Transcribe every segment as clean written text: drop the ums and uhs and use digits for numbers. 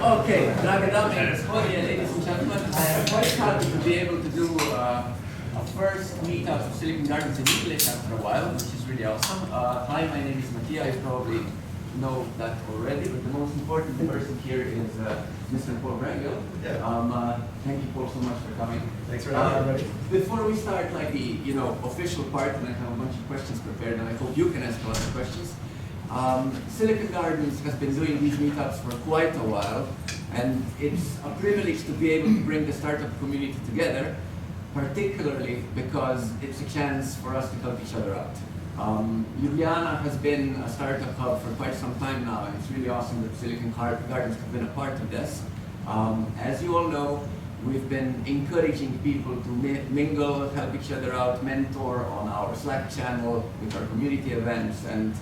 Okay, drage dame, gospodine, ladies and gentlemen, I am quite happy to be able to do a first meetup of Silicon Gardens in English after a while, which is really awesome. Hi, my name is Mattia. You probably know that already, but the most important person here is Mr. Paul Bragiel. Yeah. Thank you, Paul, so much for coming. Thanks for having me. Before we start, like the official part, and I have a bunch of questions prepared, and I hope you can ask a lot of questions. Silicon Gardens has been doing these meetups for quite a while, and it's a privilege to be able to bring the startup community together, particularly because it's a chance for us to help each other out. Ljubljana has been a startup hub for quite some time now, and it's really awesome that Silicon Gardens have been a part of this. As you all know, we've been encouraging people to mingle, help each other out, mentor on our Slack channel with our community events, and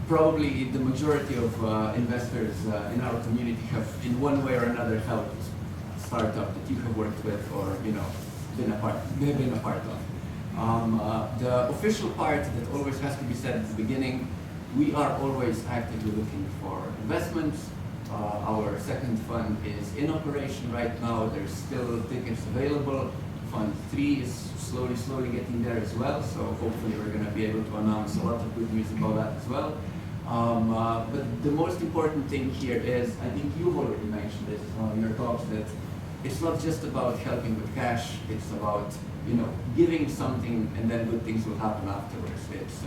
probably the majority of investors in our community have, in one way or another, helped a startup that you have worked with or been a part of. The official part that always has to be said at the beginning: we are always actively looking for investments. Our second fund is in operation right now. There's still tickets available. Fund 3 is slowly getting there as well. So hopefully we're going to be able to announce a lot of good news about that as well. But the most important thing here is, I think you've already mentioned this in your talks, that it's not just about helping with cash. It's about giving something, and then good things will happen afterwards. It's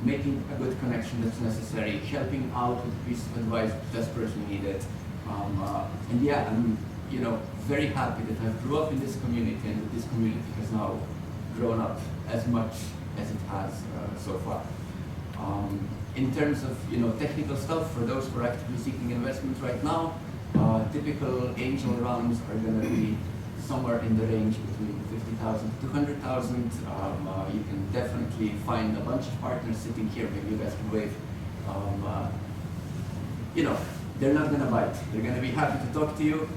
making a good connection that's necessary, helping out with a piece of advice that's desperately needed. And yeah, I'm very happy that I grew up in this community, and that this community has now grown up as much as it has so far. In terms of technical stuff, for those who are actively seeking investment right now, typical angel rounds are going to be somewhere in the range between 50,000 to 200,000. You can definitely find a bunch of partners sitting here. Maybe you guys can wave. They're not going to bite. They're going to be happy to talk to you.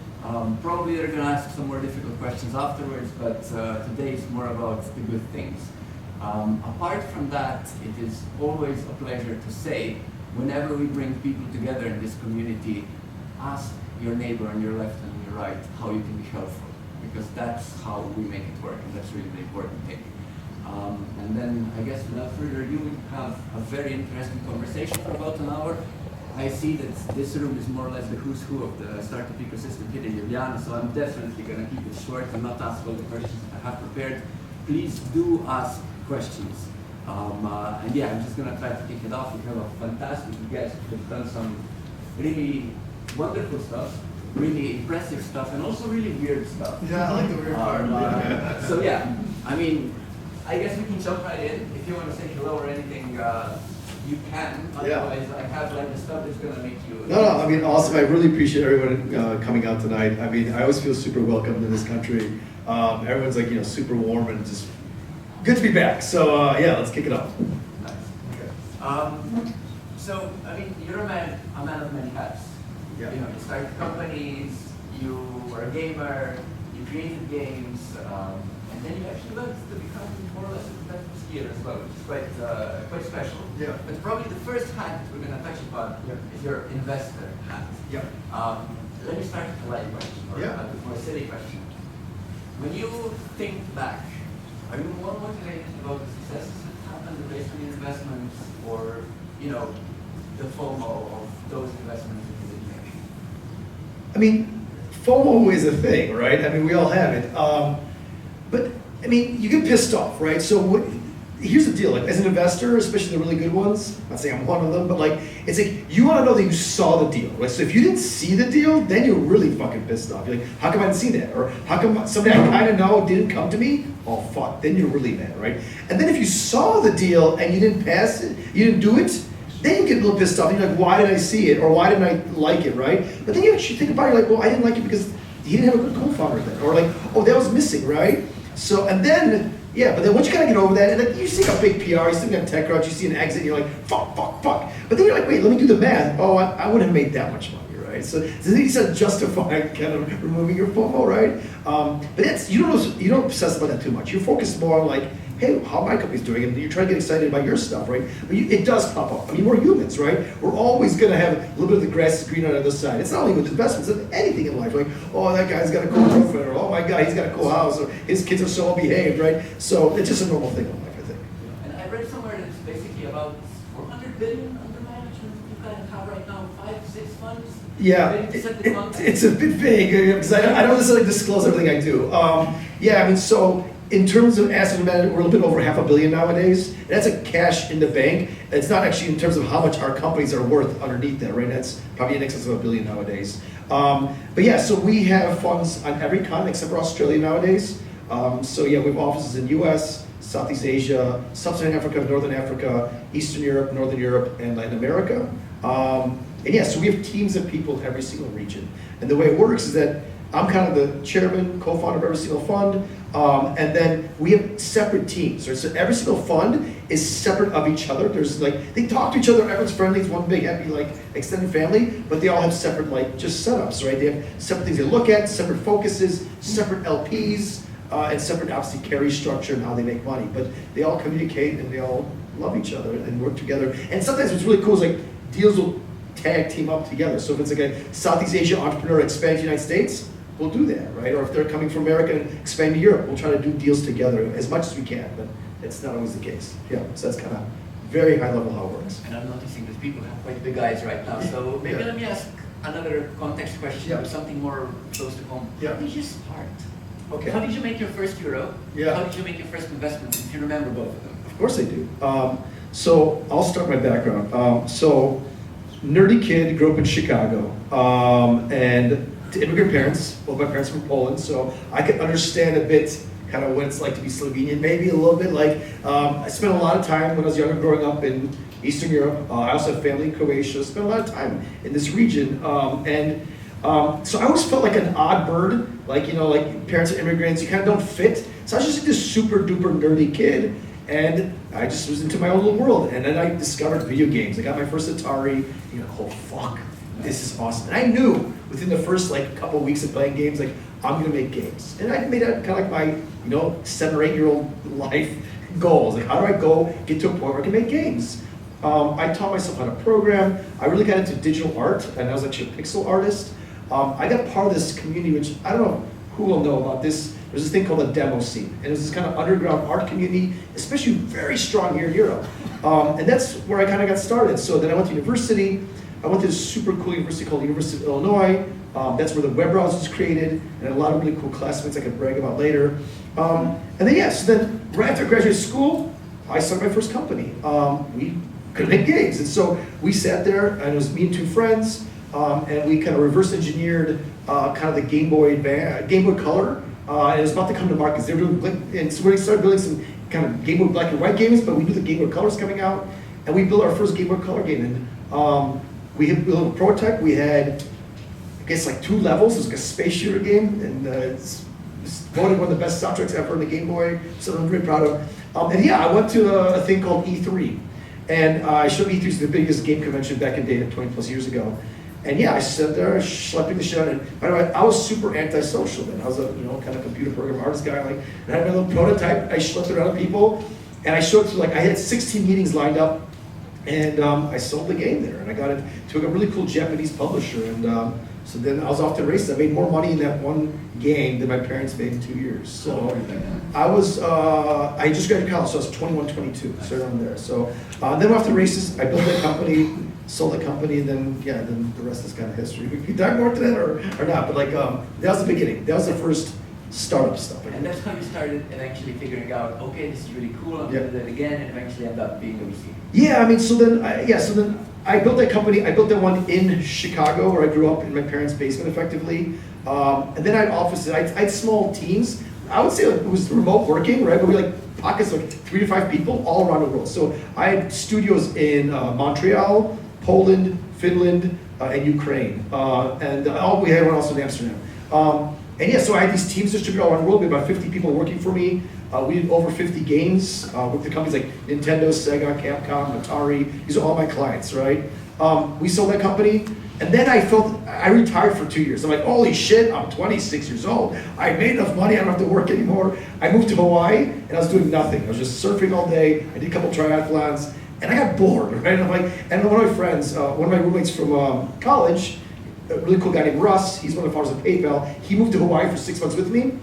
Probably they're going to ask some more difficult questions afterwards, but today is more about the good things. Apart from that, it is always a pleasure to say, whenever we bring people together in this community, ask your neighbor on your left and your right how you can be helpful, because that's how we make it work, and that's really the important thing. And then, I guess without further ado, we have a very interesting conversation for about an hour. I see that this room is more or less the who's who of the startup ecosystem here in Ljubljana, so I'm definitely going to keep it short and not ask all the questions that I have prepared. Please do ask questions. And yeah, I'm just going to try to kick it off. We have a fantastic guest who's done some really wonderful stuff, really impressive stuff, and also really weird stuff. Yeah, I like the weird part. So yeah, I mean, I guess we can jump right in. If you want to say hello or anything, you can. Otherwise, I have like the stuff that's going to make you... No, I mean, awesome. I really appreciate everyone coming out tonight. I mean, I always feel super welcomed in this country. Everyone's like, super warm and just good to be back. So yeah, let's kick it off. Nice. Okay. So, I mean, you're a man of many hats. Yeah. You started companies, you were a gamer, you created games, and then you actually went to become more or less a competitive skier as well, which is quite special. Yeah. But probably the first hat that we're going to touch upon is your investor hat. Yeah. Let me start with a light question, or a more silly question. When you think back, are you more motivated about the successes that happened based on your investments, or the FOMO of those investments that you didn't make? I mean, FOMO is a thing, right? I mean, we all have it. But I mean, you get pissed off, right? So here's the deal: like, as an investor, especially the really good ones, I'm not saying I'm one of them, but like, it's like you want to know that you saw the deal, right? So if you didn't see the deal, then you're really fucking pissed off. You're like, how come I didn't see that? Or how come somebody I kind of know didn't come to me? Oh fuck! Then you're really mad, right? And then if you saw the deal and you didn't pass it, you didn't do it, then you get a little pissed off. And you're like, why did I see it? Or why didn't I like it, right? But then you actually think about it, you're like, well, I didn't like it because he didn't have a good co-founder then, or like, oh, that was missing, right? So, and then, yeah, but then once you kind of get over that, and like, you see a big PR, you see a tech crowd, you see an exit, and you're like, fuck. But then you're like, wait, let me do the math. Oh, I wouldn't have made that much money, right? So then you start justifying kind of removing your FOMO, right? But that's, you don't obsess about that too much. You're focused more on like, hey, how my company's doing, and you're trying to get excited about your stuff, right? But it does pop up. I mean, we're humans, right? We're always going to have a little bit of the grass is greener on the other side. It's not only with investments, it's anything in life. Like, oh, that guy's got a cool girlfriend, or oh my God, he's got a cool house, or his kids are so well behaved, right? So it's just a normal thing in life, I think. And I read somewhere that it's basically about 400 billion under management. You guys have right now 5-6 funds. Yeah, it's a bit vague because I don't necessarily disclose everything I do. Yeah, I mean, so in terms of asset management, we're a little bit over $500 million nowadays. That's a cash in the bank. It's not actually in terms of how much our companies are worth underneath that, right? That's probably in excess of $1 billion nowadays. But yeah, so we have funds on every continent except for Australia nowadays. So yeah, we have offices in US, Southeast Asia, Sub-Saharan Africa, Northern Africa, Eastern Europe, Northern Europe, and Latin America. And yeah, so we have teams of people in every single region. And the way it works is that I'm kind of the chairman, co-founder of every single fund, and then we have separate teams. Right? So every single fund is separate of each other. There's like, they talk to each other, everyone's friendly, it's one big happy like extended family, but they all have separate like just setups, right? They have separate things they look at, separate focuses, separate LPs, and separate obviously carry structure and how they make money. But they all communicate and they all love each other and work together. And sometimes what's really cool is like deals will tag team up together. So if it's like a Southeast Asia entrepreneur expand to the United States, we'll do that, right? Or if they're coming from America and expand to Europe, we'll try to do deals together as much as we can, but it's not always the case. Yeah, so that's kind of very high level how it works. And I'm noticing that people have quite big eyes right now, so maybe let me ask another context question, or something more close to home. Yeah. How did you start? Okay. How did you make your first euro? Yeah. How did you make your first investment, if you remember both of them? Of course I do. So I'll start my background. So nerdy kid, grew up in Chicago, and to immigrant parents. Well, my parents were from Poland, so I could understand a bit kind of what it's like to be Slovenian, maybe a little bit. Like I spent a lot of time when I was younger growing up in Eastern Europe. I also have family in Croatia. Spent a lot of time in this region, so I always felt like an odd bird. Like, you know, like parents are immigrants, you kind of don't fit. So I was just like this super duper nerdy kid, and I just was into my own little world. And then I discovered video games. I got my first Atari. You know, oh fuck, this is awesome. And I knew within the first like couple of weeks of playing games, like I'm gonna make games. And I made that kind of like my, you know, 7 or 8 year old life goals. Like, how do I go get to a point where I can make games? I taught myself how to program. I really got into digital art, and I was actually a pixel artist. I got part of this community, which I don't know who will know about this. There's this thing called a demo scene, and it was this kind of underground art community, especially very strong here in Europe. And that's where I kind of got started. So then I went to university. I went to this super cool university called University of Illinois. That's where the web browser was created, and a lot of really cool classmates I could brag about later. And then so then right after I graduated school, I started my first company. We could make games, and so we sat there, and it was me and 2 friends, and we kind of reverse engineered kind of the Game Boy Color, and it was about to come to market. They were doing, and so we started building some kind of Game Boy black and white games, but we knew the Game Boy Color was coming out, and we built our first Game Boy Color game. And we had built a prototype. We had, I guess, like 2 levels. It was like a space shooter game, and it's voted one of the best soundtracks ever in the Game Boy, so I'm very proud of. And yeah, I went to a thing called E3, and I showed E3 to the biggest game convention back in the day, 20 plus years ago. And yeah, I sat there schlepping the shit out. And by the way, I was super antisocial then. I was a kind of computer program artist guy. Like, and I had my little prototype. I schlepped it around people, and I showed it to I had 16 meetings lined up, and I sold the game there. And I got it to a really cool Japanese publisher. And so then I was off to the races. I made more money in that one game than my parents made in 2 years. So I just graduated college, so I was 21, 22. So around there. So then off to the races. I built a company. Sold the company, and then the rest is kind of history. We can dive more into that or not, but that was the beginning. That was the first startup stuff. And that's how you started eventually figuring out, okay, this is really cool, I'm gonna do that again, and eventually end up being a VC. Yeah, I mean, so then I built that company. I built that one in Chicago, where I grew up in my parents' basement, effectively. And then I had offices. I had small teams. I would say it was remote working, right? But we pockets of 3 to 5 people all around the world. So I had studios in Montreal, Poland, Finland, and Ukraine, and we had one also in Amsterdam. So I had these teams distributed all around the world. We had about 50 people working for me. We did over 50 games with the companies like Nintendo, Sega, Capcom, Atari. These are all my clients, right? We sold that company. And then I retired for 2 years. I'm like, holy shit, I'm 26 years old. I made enough money, I don't have to work anymore. I moved to Hawaii, and I was doing nothing. I was just surfing all day. I did a couple triathlons, and I got bored, right? And I'm like, and one of my friends, one of my roommates from college, a really cool guy named Russ, he's one of the founders of PayPal. He moved to Hawaii for 6 months with me,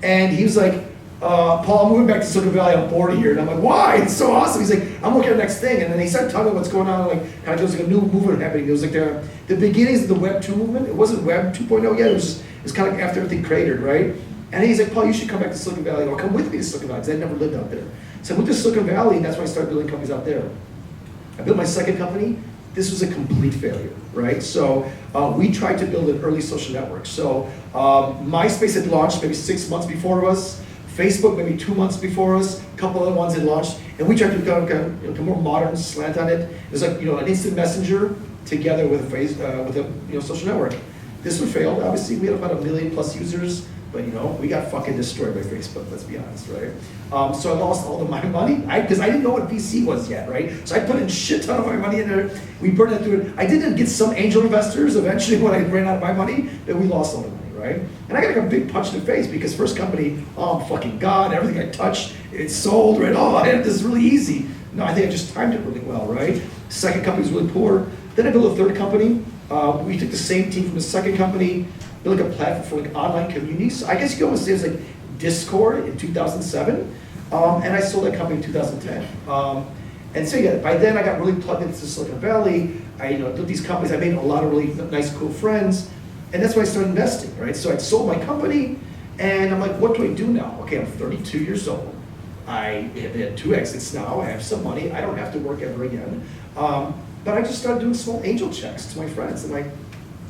and he was like, Paul, I'm moving back to Silicon Valley, I'm bored here. And I'm like, why? It's so awesome. He's like, I'm working on the next thing. And then he started telling me what's going on, like, kind of, there was like a new movement happening. It was like the beginnings of the Web 2 movement. It wasn't Web 2.0 yet, it was kind of like after everything cratered, right? And he's like, Paul, you should come back to Silicon Valley, or come with me to Silicon Valley, because I never lived out there. So I moved to Silicon Valley, and that's when I started building companies out there. I built my second company. This was a complete failure, right? So we tried to build an early social network. So MySpace had launched maybe 6 months before us. Facebook maybe 2 months before us, a couple other ones had launched, and we tried to become a more modern slant on it. It was like an instant messenger together with a social network. This one failed. Obviously, we had about 1 million plus users, but we got fucking destroyed by Facebook. Let's be honest, right? So I lost all of my money because I didn't know what VC was yet, right? So I put in a shit ton of my money in there. We burned it through it. I did get some angel investors eventually when I ran out of my money, but we lost all the money. Right? And I got like a big punch in the face because first company, I'm fucking God, everything I touched, it's sold, right? I had this really easy. No, I think I just timed it really well, right? Second company was really poor. Then I built a third company. We took the same team from the second company, built like a platform for like online communities. So I guess you could almost say it's like Discord in 2007. And I sold that company in 2010. And so yeah, by then I got really plugged into Silicon Valley. I built these companies. I made a lot of really nice, cool friends. And that's when I started investing, right? So I sold my company, and I'm like, what do I do now? Okay, I'm 32 years old. I have had 2 exits now. I have some money. I don't have to work ever again. But I just started doing small angel checks to my friends. I'm like,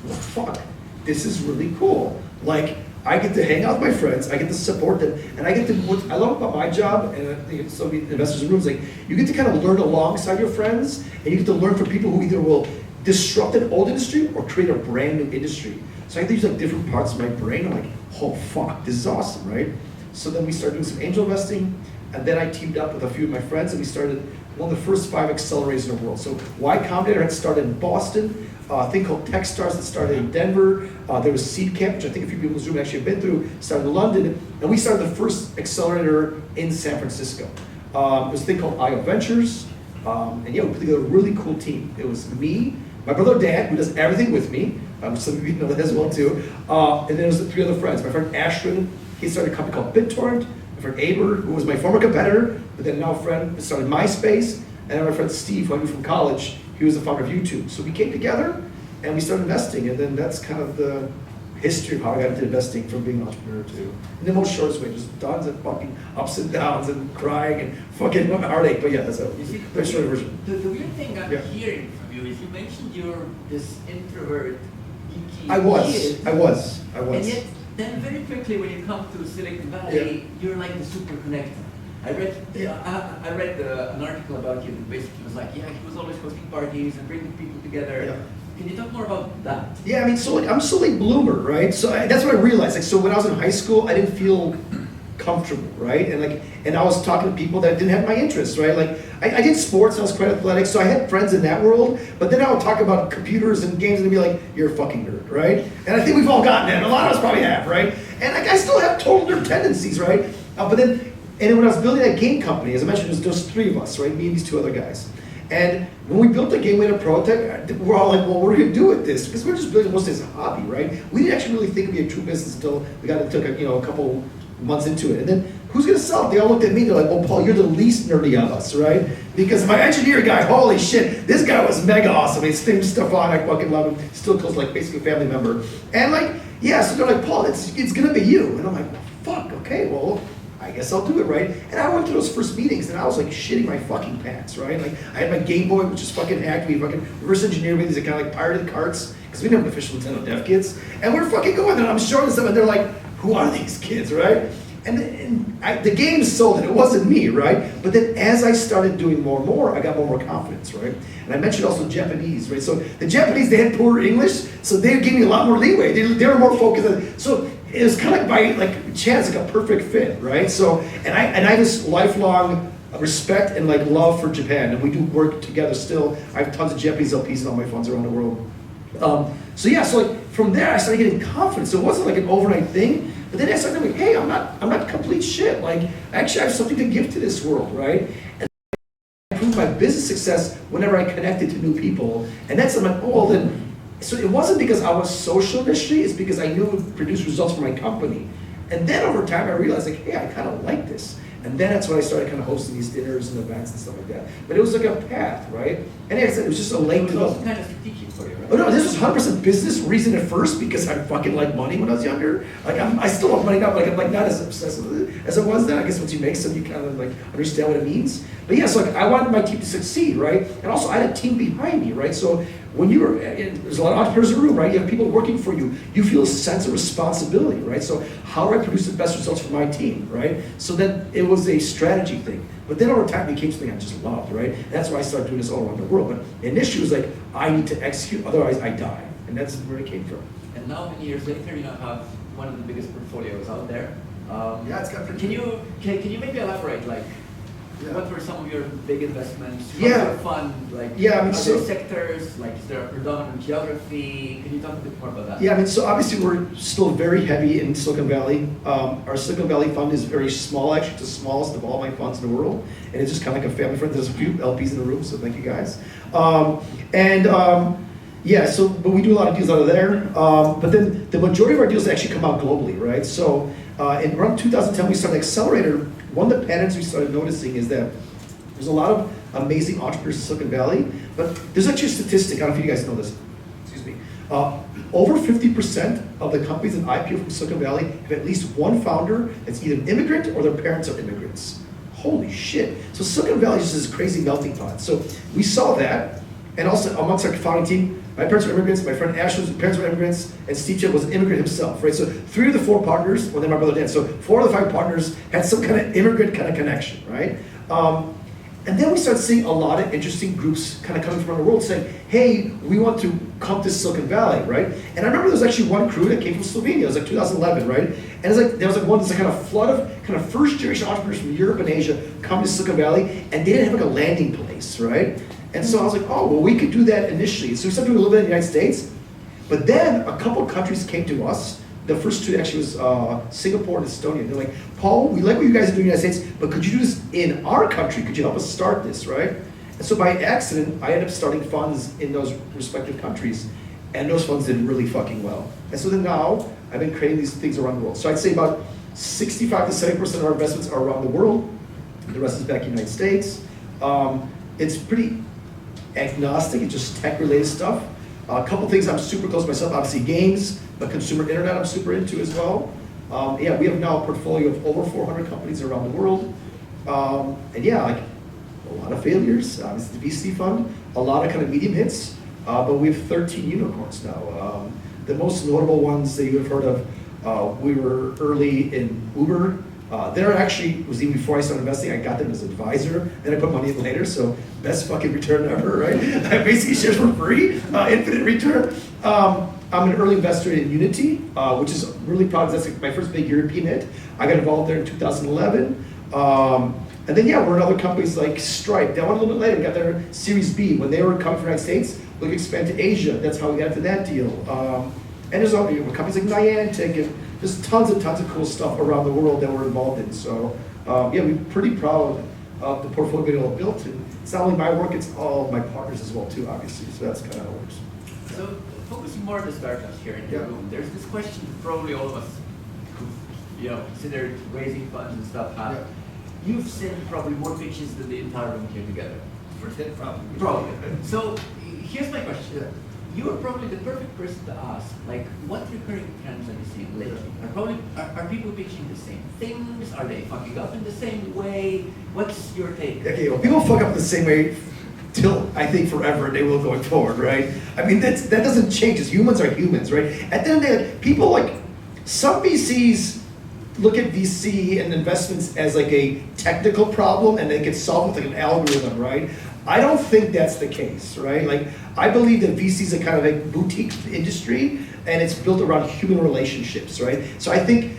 well, fuck, this is really cool. Like, I get to hang out with my friends. I get to support them. And I get to, what I love about my job, and I think so many investors in rooms, like, you get to kind of learn alongside your friends, and you get to learn from people who either will disrupt an old industry or create a brand new industry. So I use like different parts of my brain. I'm like, oh fuck, this is awesome, right? So then we started doing some angel investing, and then I teamed up with a few of my friends, and we started one of the first 5 accelerators in the world. So Y Combinator had started in Boston, a thing called Techstars that started in Denver. There was Seed Camp, which I think a few people in this room actually have been through, started in London, and we started the first accelerator in San Francisco. There was a thing called IO Ventures, and yeah, we put together a really cool team. It was me, my brother Dan, who does everything with me, some of you know that as well too. And then there's 3 other friends. My friend Ashton, he started a company called BitTorrent. My friend Aber, who was my former competitor, but then now a friend, started MySpace. And then my friend Steve, who I knew from college, he was the founder of YouTube. So we came together and we started investing. And then that's kind of the history of how I got into investing from being an entrepreneur too. In the most shortest way, just tons of fucking ups and downs and crying and fucking heartache. But yeah, that's a very short version. The weird thing I'm hearing from you is you mentioned you're this introvert, geeky kid. I was. And yet, then very quickly when you come to Silicon Valley, you're like the super connector. I read an article about you that basically was like, he was always hosting parties and bringing people together. Yeah. Can you talk more about that? Yeah, I mean, so like I'm so late bloomer, right? So that's what I realized. Like, so when I was in high school, I didn't feel comfortable, right? And I was talking to people that didn't have my interests, right? Like I did sports, and I was quite athletic, so I had friends in that world. But then I would talk about computers and games, and they'd be like, "You're a fucking nerd," right? And I think we've all gotten that. A lot of us probably have, right? And like I still have total nerd tendencies, right? But then when I was building that game company, as I mentioned, there's just 3 of us, right? Me and these 2 other guys. And when we built the game, we had a prototype. We're all like, well, what are we gonna do with this? Because we're just building it mostly as a hobby, right? We didn't actually really think it'd be a true business until we got into a couple months into it. And then who's gonna sell it? They all looked at me. They're like, well, Paul, you're the least nerdy of us, right? Because my engineer guy, holy shit, this guy was mega awesome. He's named Stefan. I fucking love him. Still close, like basically a family member. And like, yeah, so they're like, Paul, it's gonna be you. And I'm like, fuck, okay, well, I guess I'll do it, right? And I went to those first meetings, and I was like shitting my fucking pants, right? Like I had my Game Boy, which is fucking hacked. We fucking reverse engineered me. These are kind of like pirated carts, because we didn't have an official Nintendo dev kits. And we're fucking going there, and I'm showing them, and they're like, who are these kids, right? And the game sold it. It wasn't me, right? But then as I started doing more and more, I got more and more confidence, right? And I mentioned also Japanese, right? So the Japanese, they had poor English, so they gave me a lot more leeway. They were more focused on, so it was kind of like by chance, like a perfect fit, right? So, and I have this lifelong respect and love for Japan, and we do work together still. I have tons of Japanese LPs and all my funds around the world. So yeah, so like from there I started getting confidence. So it wasn't like an overnight thing, but then I started thinking, hey, I'm not complete shit. Like actually I have something to give to this world, right? And I proved my business success whenever I connected to new people. And that's I'm like, oh well then, so it wasn't because I was social initially, it's because I knew it would produce results for my company. And then over time I realized like, hey, I kind of like this. And then that's when I started kind of hosting these dinners and events and stuff like that. But it was like a path, right? And like I said, it was just a late development. It was also kind of strategic for you, right? Oh no, this was 100% business reason at first because I fucking liked money when I was younger. Like I still love money now, but I'm like not as obsessed with it as I was then. I guess once you make some, you kind of like understand what it means. But yeah, so like I wanted my team to succeed, right? And also I had a team behind me, right? So when you were, there's a lot of entrepreneurs in the room, right? You have people working for you. You feel a sense of responsibility, right? So how do I produce the best results for my team, right? So then it was a strategy thing. But then over time it became something I just loved, right? And that's why I started doing this all around the world. But initially it was like, I need to execute, otherwise I die. And that's where it came from. And now many years later, you now have one of the biggest portfolios out there. Yeah, it's got pretty. Can you maybe elaborate, like, what were some of your big investments? From Yeah. your fund, like, Yeah, I mean, are there sectors, like, is there a predominant geography? Can you talk a bit more about that? Yeah, I mean, so obviously we're still very heavy in Silicon Valley. Our Silicon Valley fund is very small, actually. It's the smallest of all my funds in the world. And it's just kind of like a family friend. There's a few LPs in the room, so thank you guys. Yeah, so, but we do a lot of deals out of there. But then the majority of our deals actually come out globally, right? So in around 2010, we started Accelerator. One of the patterns we started noticing is that there's a lot of amazing entrepreneurs in Silicon Valley, but there's actually a statistic, I don't know if you guys know this, excuse me. Over 50% of the companies that IPO from Silicon Valley have at least one founder that's either an immigrant or their parents are immigrants. Holy shit. So Silicon Valley is just this crazy melting pot. So we saw that, and also amongst our founding team, my parents were immigrants, my friend Ash's parents were immigrants, and Steve Jobs was an immigrant himself, right? So 3 of the 4 partners, well then my brother Dan, so 4 of the 5 partners had some kind of immigrant kind of connection, right? And then we started seeing a lot of interesting groups kind of coming from around the world saying, hey, we want to come to Silicon Valley, right? And I remember there was actually one crew that came from Slovenia, it was like 2011, right? And it's like, there was like one, this kind of flood of kind of first generation entrepreneurs from Europe and Asia come to Silicon Valley, and they didn't have like a landing place, right? And so I was like, oh, well, we could do that initially. So we started doing a little bit in the United States, but then a couple of countries came to us. The first 2 actually was Singapore and Estonia. They're like, Paul, we like what you guys are doing in the United States, but could you do this in our country? Could you help us start this, right? And so by accident, I ended up starting funds in those respective countries, and those funds did really fucking well. And so then now, I've been creating these things around the world. So I'd say about 65 to 70% of our investments are around the world. The rest is back in the United States. It's pretty agnostic, it's just tech-related stuff. A couple things I'm super close to myself, obviously games, but consumer internet I'm super into as well. Yeah, we have now a portfolio of over 400 companies around the world. And yeah, like a lot of failures, obviously the VC fund, a lot of kind of medium hits, but we have 13 unicorns now. The most notable ones that you have heard of, we were early in Uber. There actually, it was even before I started investing, I got them as an advisor, then I put money in later, so best fucking return ever, right? I basically shares for free, infinite return. I'm an early investor in Unity, which is really proud, that's like my first big European hit. I got involved there in 2011. And then yeah, we're in other companies like Stripe. That one a little bit later, we got their Series B. When they were coming from the United States, we could expand to Asia. That's how we got to that deal. And there's other companies like Niantic, and there's tons of cool stuff around the world that we're involved in. So yeah, we're pretty proud of the portfolio we all built. And it's not only my work, it's all my partners as well too, obviously. So that's kind of how it works. So focusing more on the startups here in the room, there's this question that probably all of us who considered raising funds and stuff have. Yeah. You've seen probably more pitches than the entire room here together. Probably. So here's my question. Yeah. You are probably the perfect person to ask, like, what recurring trends are you seeing lately? Are people pitching the same things? Are they fucking up in the same way? What's your take? Okay, well, people fuck up the same way till, I think, forever, and they will going forward, right? I mean, that doesn't change, as humans are humans, right? At the end of the day, people like, some VCs look at VC and investments as like a technical problem, and they can solve with like an algorithm, right? I don't think that's the case, right? Like, I believe that VC is a kind of a boutique industry, and it's built around human relationships, right? So I think,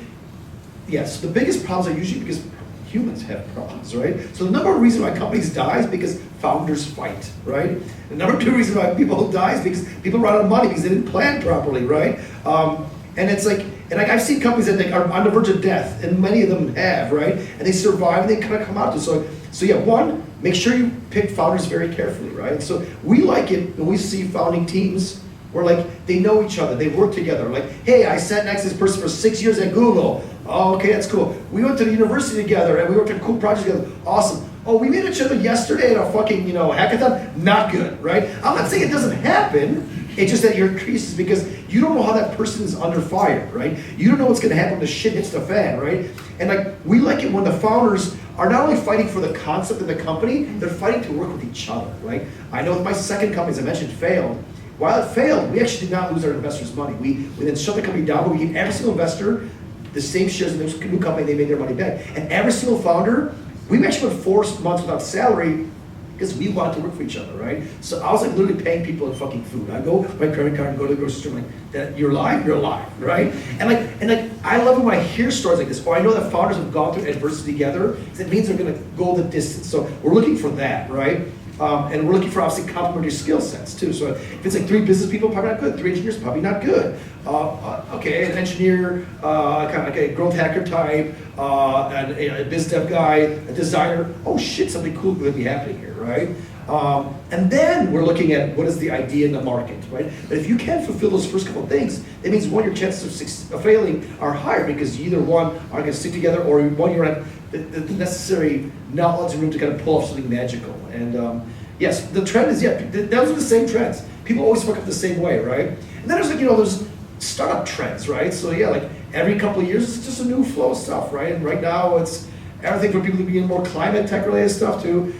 yes, the biggest problems are usually because humans have problems, right? So the number one reason why companies die is because founders fight, right? The number two reason why people die is because people run out of money because they didn't plan properly, right? And it's like, and like I've seen companies that are on the verge of death, and many of them have, right? And they survive, and they kind of come out. So yeah, one, make sure you pick founders very carefully, right? So we like it when we see founding teams where like they know each other, they work together. Like, hey, I sat next to this person for 6 years at Google. Oh, okay, that's cool. We went to the university together, and we worked on cool projects together. Awesome. Oh, we met each other yesterday at a fucking, hackathon. Not good, right? I'm not saying it doesn't happen. It's just that your increases because you don't know how that person is under fire, right? You don't know what's gonna happen when the shit hits the fan, right? And like, we like it when the founders are not only fighting for the concept of the company, they're fighting to work with each other, right? I know with my second company, as I mentioned, failed. While it failed, we actually did not lose our investors' money. We then shut the company down, but we gave every single investor the same shares in the new company, they made their money back. And every single founder, we actually went 4 months without salary because we wanted to work for each other, right? So I was like literally paying people in fucking food. I go my credit card and go to the grocery store, like, that you're alive, right? And like I love it when I hear stories like this, or I know that founders have gone through adversity together, because it means they're gonna go the distance. So we're looking for that, right? And we're looking for obviously complementary skill sets too. So if it's like 3 business people, probably not good. 3 engineers, probably not good. Okay, an engineer, kind of like a growth hacker type, and a biz dev guy, a designer. Oh shit, something cool could be happening here, right? And then we're looking at what is the idea in the market, right? But if you can't fulfill those first couple of things, it means one, your chances of failing are higher because you either one aren't going to stick together, or one, you're at the necessary knowledge and room to kind of pull off something magical. And yes, the trend is, those are the same trends. People always fuck up the same way, right? And then there's like, there's startup trends, right? So yeah, like every couple of years, it's just a new flow of stuff, right? And right now, it's everything from people to be in more climate tech related stuff to,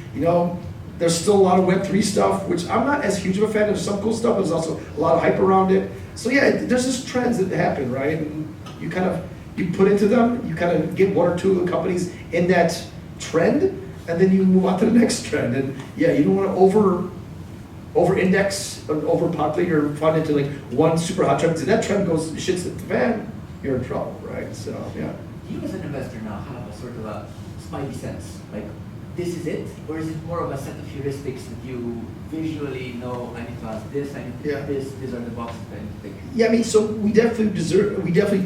there's still a lot of Web3 stuff, which I'm not as huge of a fan of. Some cool stuff, there's also a lot of hype around it. So yeah, there's just trends that happen, right? And you put into them, you kind of get 1 or 2 companies in that trend, and then you move on to the next trend. And yeah, you don't want to over-index or over-populate your fund into like one super hot trend. Because if that trend shits at the fan, you're in trouble, right? So yeah. You as an investor now have a sort of a spidey sense, like this is it, or is it more of a set of heuristics that you visually know, I need to ask this, I need to do this, these are the boxes that I need to take? Yeah, I mean, so we definitely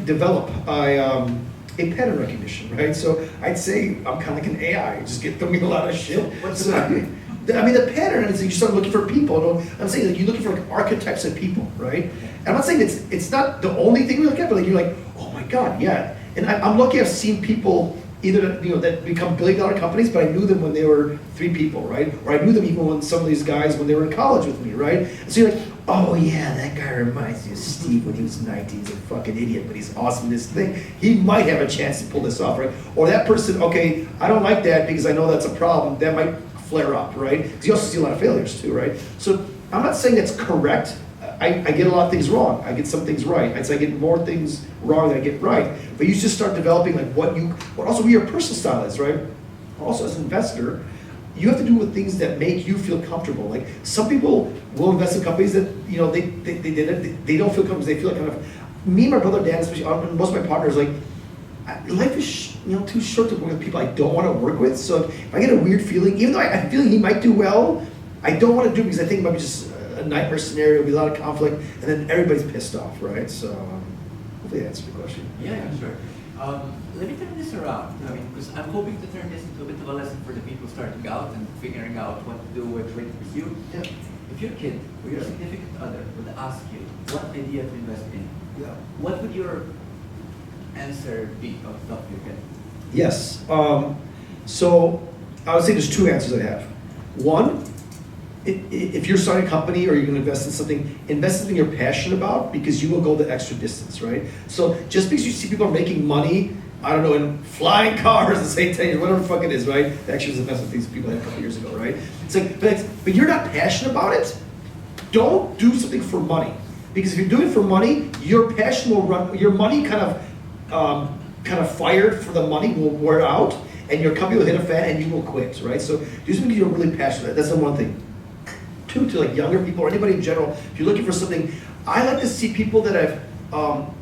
develop a pattern recognition, right? So I'd say I'm kind of like an AI, just get throwing a lot of shit. So what's the pattern? I mean, the pattern is you start looking for people. I'm saying like you're looking for like archetypes of people, right? And I'm not saying it's not the only thing we look at, but like you're like, oh my god, yeah. And I'm lucky I've seen people either that become billion-dollar companies, but I knew them when they were 3 people, right? Or I knew them even when some of these guys when they were in college with me, right? And so you're like, oh yeah, that guy reminds me of Steve when he was 19. He's a fucking idiot, but he's awesome in this thing. He might have a chance to pull this off, right? Or that person, okay, I don't like that because I know that's a problem. That might flare up, right? Because you also see a lot of failures too, right? So I'm not saying it's correct. I get a lot of things wrong. I get some things right. I'd say I get more things wrong than I get right. But you just start developing like what your personal style is, right? Also as an investor, you have to do with things that make you feel comfortable. Like some people will invest in companies that, they don't feel comfortable. They feel like kind of, me and my brother Dan, especially most of my partners, like, life is too short to work with people I don't want to work with. So if I get a weird feeling, even though I feel he might do well, I don't want to do it because I think it might be just a nightmare scenario, it'll be a lot of conflict, and then everybody's pissed off, right? So hopefully that answers the question. Yeah, sure. Let me turn this around. I mean, because I'm hoping to turn this into a bit of a lesson for the people starting out and figuring out what to do, which way to pursue. Yeah. If your kid or your significant other would ask you what idea to invest in, what would your answer be off the top of your head? Yes. So I would say there's 2 answers I have. One, if you're starting a company or you're going to invest in something you're passionate about, because you will go the extra distance, right? So just because you see people are making money, I don't know, in flying cars, the same 10 years, whatever the fuck it is, right? That actually was the best of things people had a couple years ago, right? It's like, but you're not passionate about it, don't do something for money. Because if you're doing it for money, your passion will run, your money kind of fired for the money will wear out, and your company will hit a fan and you will quit, right? So do something you're really passionate about. That's the one thing. 2, to like younger people or anybody in general, if you're looking for something, I like to see people that have,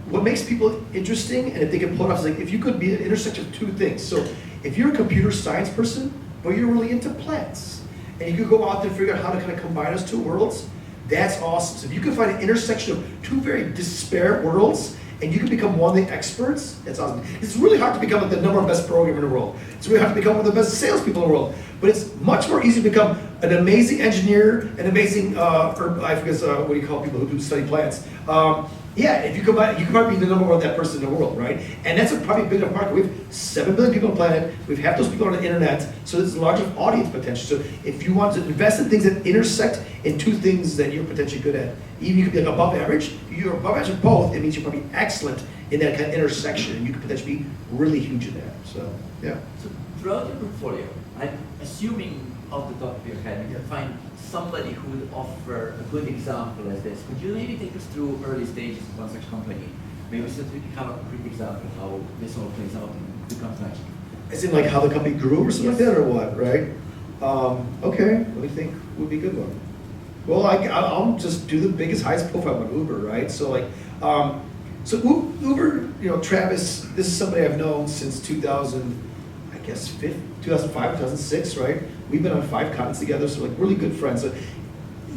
what makes people interesting, and if they can pull it off, is like if you could be an intersection of 2 things. So if you're a computer science person, but you're really into plants, and you could go out there and figure out how to kind of combine those two worlds, that's awesome. So if you can find an intersection of two very disparate worlds, and you can become one of the experts, that's awesome. It's really hard to become like the number one best programmer in the world. It's really hard to become one of the best salespeople in the world. But it's much more easy to become an amazing engineer, an amazing, I forget, what do you call people who do study plants? Yeah, if you combine, you can probably be the number one that person in the world, right? And that's probably a big enough market. We have 7 billion people on the planet. We have those people on the internet, so there's a large audience potential. So if you want to invest in things that intersect in two things that you're potentially good at, even you could be like above average. If you're above average in both, it means you're probably excellent in that kind of intersection, and you could potentially be really huge in that. So, yeah. So throughout your portfolio, I'm assuming off the top of your head, you can find somebody who would offer a good example as this. Could you maybe take us through early stages of one such company? Maybe so that we can have a quick example of how this all plays out and becomes magic. As in like how the company grew or something like that, or what, right? Okay, let me think, would be a good one. Well, I'll just do the biggest, highest profile with Uber, right? So like, so Uber, you know, Travis, this is somebody I've known since 2000, I guess 2005, 2006, right? We've been on 5 continents together, so like really good friends. So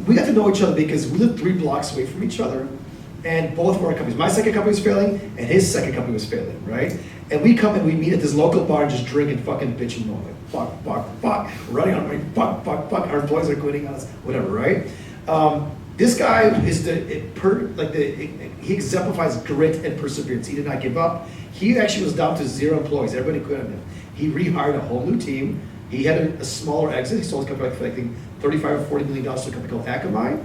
we got to know each other because we lived 3 blocks away from each other, and both of our companies, my second company was failing, and his second company was failing, right? And we come and we meet at this local bar and just drink and fucking bitch and moan, like fuck, running on my fuck, our employees are quitting on us, whatever, right? This guy is he exemplifies grit and perseverance. He did not give up. He actually was down to 0 employees. Everybody quit on him. He rehired a whole new team. He had a smaller exit. He sold his company for I think $35 or $40 million to a company called Akamai.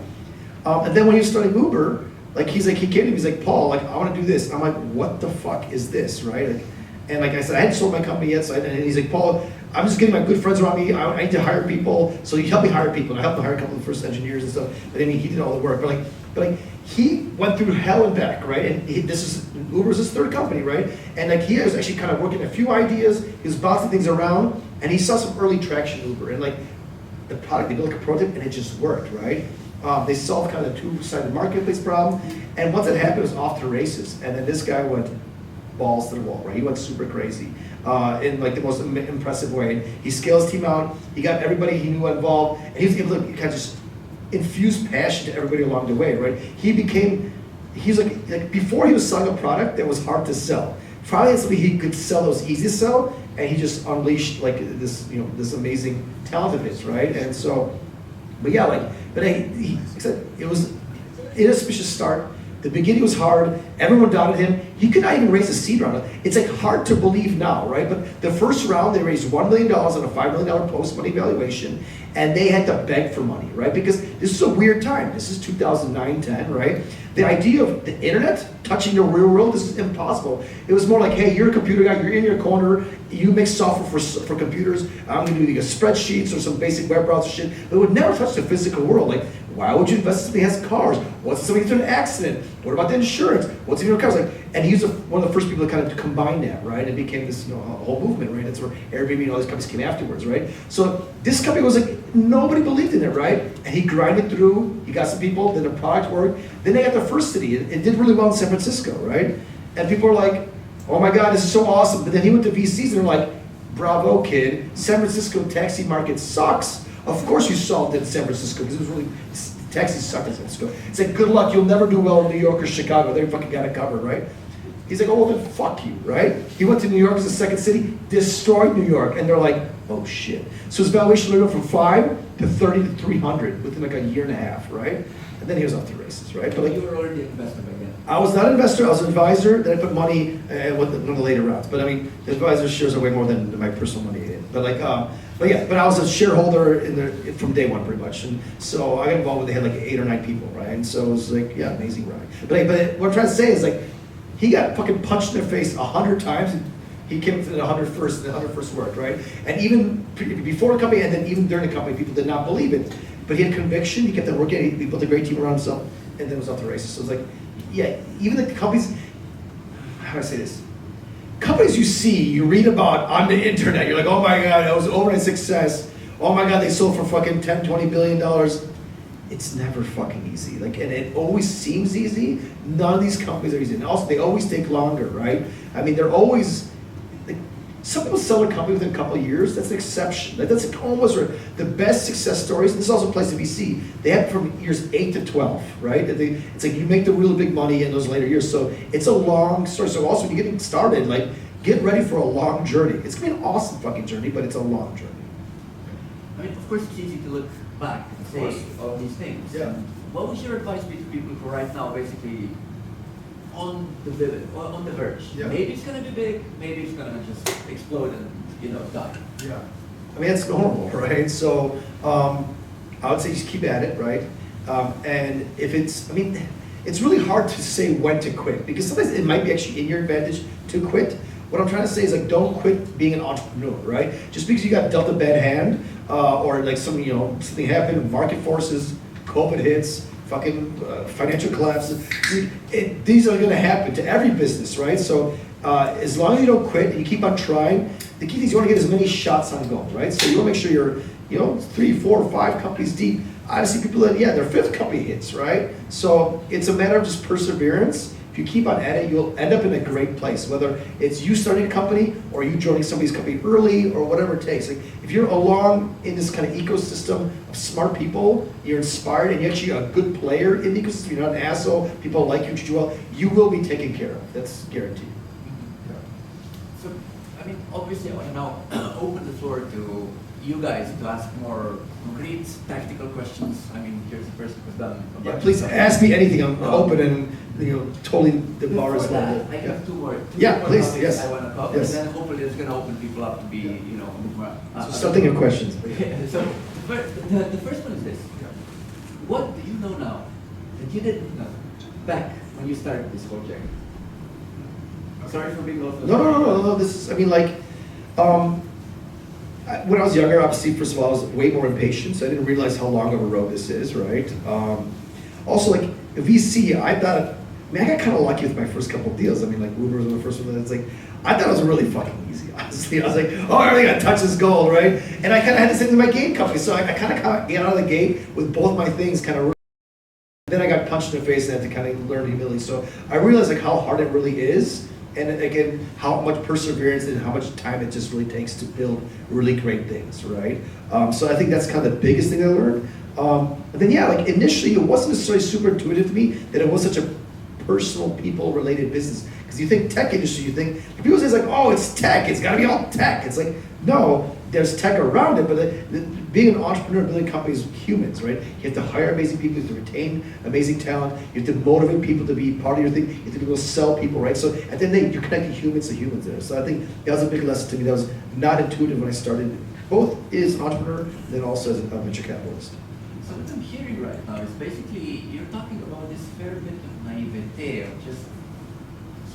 And then when he was starting Uber, he came to me, he's like, Paul, I want to do this. I'm like, what the fuck is this, right? And like I said, I hadn't sold my company yet, and he's like, Paul, I'm just getting my good friends around me. I need to hire people, so he helped me hire people. And I helped him hire a couple of the first engineers and stuff. But I mean, he did all the work. But he went through hell and back, right? And Uber's his 3rd company, right? And he was actually kind of working a few ideas. He was bouncing things around, and he saw some early traction in Uber. And the product, they built a prototype, and it just worked, right? They solved kind of the 2-sided marketplace problem. And once it happened, it was off to races. And then this guy went balls to the wall, right? He went super crazy in the most impressive way. He scaled his team out. He got everybody he knew involved, and he was able to kind of just infuse passion to everybody along the way, right? He's like before he was selling a product that was hard to sell. Finally, something he could sell that was easy to sell, and he just unleashed this amazing talent of his, right? And so, he said it was an inauspicious start. The beginning was hard. Everyone doubted him. He could not even raise a seed round. It's hard to believe now, right? But the first round, they raised $1 million on a $5 million post-money valuation, and they had to beg for money, right? Because this is a weird time. This is 2009, 10, right? The idea of the internet touching the real world, this is impossible. It was more like, hey, you're a computer guy, you're in your corner, you make software for computers, I'm gonna do spreadsheets or some basic web browser shit, but it would never touch the physical world. Why would you invest in somebody who has cars? What's if somebody gets in an accident? What about the insurance? What's if your car's and he's one of the first people to kind of combine that, right? It became this a whole movement, right? That's where Airbnb and all these companies came afterwards, right? So this company was nobody believed in it, right? And he grinded through, he got some people, then the product worked, then they got the first city. It did really well in San Francisco, right? And people were like, oh my God, this is so awesome. But then he went to VCs and they're like, bravo, kid, San Francisco taxi market sucks. Of course you solved it in San Francisco because it was really, taxis sucked in San Francisco. It's good luck, you'll never do well in New York or Chicago. They fucking got it covered, right? He's like, oh, well then fuck you, right? He went to New York as the second city, destroyed New York, and they're like, oh shit. So his valuation went from 5 to 30 to 300 within a year and a half, right? And then he was off to races, right? But you were already an investor back then. I was not an investor, I was an advisor, then I put money in one of the later rounds. But I mean, the advisor shares are way more than my personal money in. But I was a shareholder from day one pretty much. And so I got involved with, they had 8 or 9 people, right? And so it was amazing ride. But what I'm trying to say is he got fucking punched in the face 100 times. And he came to the 101st, and the 101st worked, right? And even before the company, and then even during the company, people did not believe it. But he had conviction, he kept on working, he built a great team around himself, and then was off the races. So it's even the companies, how do I say this? Companies you read about on the internet, you're like, oh my God, that was overnight success. Oh my God, they sold for fucking $10, $20 billion. It's never fucking easy. And it always seems easy. None of these companies are easy. And also, they always take longer, right? I mean, they're always, some people sell their company within a couple of years. That's an exception. That's almost the best success stories. And this also applies to VC. They have from years 8 to 12, right? It's like you make the really big money in those later years. So it's a long story. So also when you're getting started, like get ready for a long journey. It's gonna be an awesome fucking journey, but it's a long journey. I mean, of course, it's easy to look back and say all these things. Yeah. What would your advice be to people who are right now basically on the verge? Yeah. Maybe it's gonna be big, maybe it's gonna just explode and die. Yeah. I mean, that's normal, right? So I would say just keep at it, right? And if it's really hard to say when to quit because sometimes it might be actually in your advantage to quit. What I'm trying to say is like don't quit being an entrepreneur, right? Just because you got dealt a bad hand or like something happened, market forces, COVID hits, fucking financial collapses. These are going to happen to every business, right? So as long as you don't quit and you keep on trying, the key thing is you want to get as many shots on goal, right? So you want to make sure you're 3, 4, 5 companies deep. I see people that their 5th company hits, right? So it's a matter of just perseverance. If you keep on at it, you'll end up in a great place, whether it's you starting a company or you joining somebody's company early or whatever it takes. Like if you're along in this kind of ecosystem of smart people, you're inspired and you're actually a good player in the ecosystem, you're not an asshole, people like you, treat you well, you will be taken care of. That's guaranteed. Yeah. So, I mean, obviously I want to now open the floor to you guys to ask more concrete tactical questions. I mean, here's the person who's done a bunch of please stuff. ask me anything. I'm open and totally the bar is Before that, level. I have two more Yeah, more please, topics yes. I want to cover, Yes. and then hopefully it's going to open people up to be, a bit more. So something of questions. So the first one is this: what do you know now that you didn't know back when you started this project? Sorry for being off. No. This is, when I was younger, obviously, first of all, I was way more impatient, so I didn't realize how long of a road this is, right? Also, like, VC, I thought, I got kind of lucky with my first couple of deals. I mean, like, Uber was the first one, it's like, I thought it was really fucking easy, honestly. I was like, oh, I really got to touch this gold, right? And I kind of had the same thing with my game company, so I kind of got out of the gate with both my things kind of. Then I got punched in the face and had to kind of learn humility. So I realized, like, how hard it really is. And again, how much perseverance and how much time it just really takes to build really great things, right? So I think that's kind of the biggest thing I learned. And then like initially it wasn't necessarily super intuitive to me that it was such a personal, people-related business. Because you think tech industry, you think, people say it's like, oh, it's tech, it's gotta be all tech. It's like, no, there's tech around it, but being an entrepreneur, building companies, humans, right? You have to hire amazing people, you have to retain amazing talent, you have to motivate people to be part of your thing, you have to be able to sell people, right? So at the end of the day, you're connecting humans to humans there. So I think that was a big lesson to me that was not intuitive when I started, both as an entrepreneur, and then also as a venture capitalist. So what I'm hearing right now is basically, you're talking about this fair bit of naivete, of just,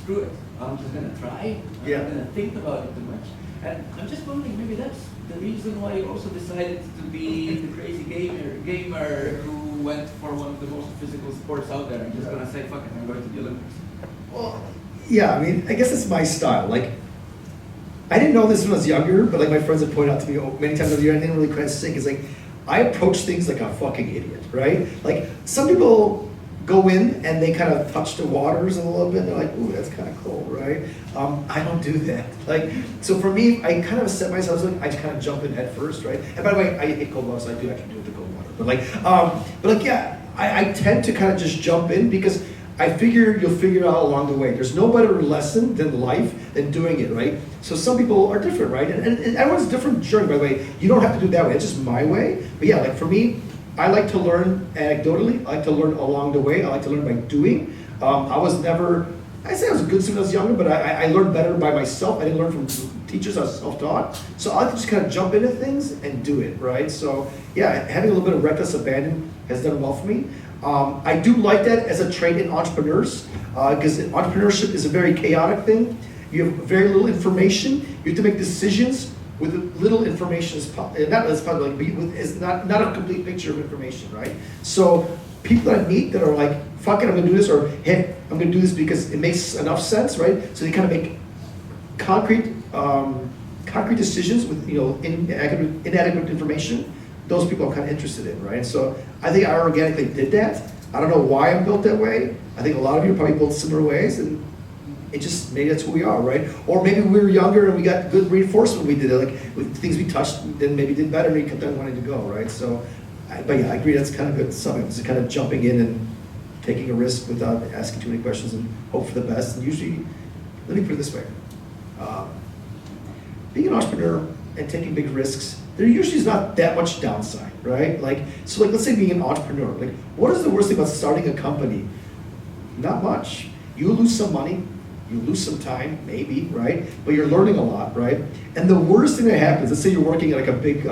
screw it, I'm just gonna try, I'm not gonna think about it too much. And I'm just wondering, maybe that's the reason why you also decided to be the crazy gamer who went for one of the most physical sports out there and just gonna say, fuck it, I'm going to the Olympics. Well, yeah, I mean, I guess it's my style. Like, I didn't know this when I was younger, but like my friends have pointed out to me many times over the year, I didn't really quite think, is like, I approach things like a fucking idiot, right? Like, some people go in and they kind of touch the waters a little bit, and they're like, ooh, that's kind of cool, right? I don't do that. Like, so for me, I kind of set myself, like, I just kind of jump in head first, right? And by the way, I hate cold water, so I do actually do it to cold water. But I tend to kind of just jump in because I figure you'll figure it out along the way. There's no better lesson than life than doing it, right? So some people are different, right? And everyone's different journey, by the way. You don't have to do it that way. It's just my way. But yeah, like for me, I like to learn anecdotally. I like to learn along the way. I like to learn by doing. I was never, I say I was a good student when I was younger, but I learned better by myself. I didn't learn from teachers. I was self-taught. So I like to just kind of jump into things and do it, right? So yeah, having a little bit of reckless abandon has done well for me. I do like that as a trait in entrepreneurs, because entrepreneurship is a very chaotic thing. You have very little information. You have to make decisions with little information as possible, not a complete picture of information, right? So people that I meet that are like, fuck it, I'm gonna do this, or hey, I'm gonna do this because it makes enough sense, right? So they kind of make concrete decisions with inadequate information. Those people I'm kind of interested in, right? So I think I organically did that. I don't know why I'm built that way. I think a lot of you are probably built similar ways, and it just, maybe that's who we are, right? Or maybe we were younger and we got good reinforcement we did it, like with things we touched, then maybe did better and we kept on wanting to go, right? So, but yeah, I agree, that's kind of good, something, it's kind of jumping in and taking a risk without asking too many questions and hope for the best. And usually, let me put it this way, being an entrepreneur and taking big risks, there usually is not that much downside, right? Like, so like, let's say being an entrepreneur, like, what is the worst thing about starting a company? Not much. You lose some money, you lose some time, maybe, right? But you're learning a lot, right? And the worst thing that happens, let's say you're working at like a big,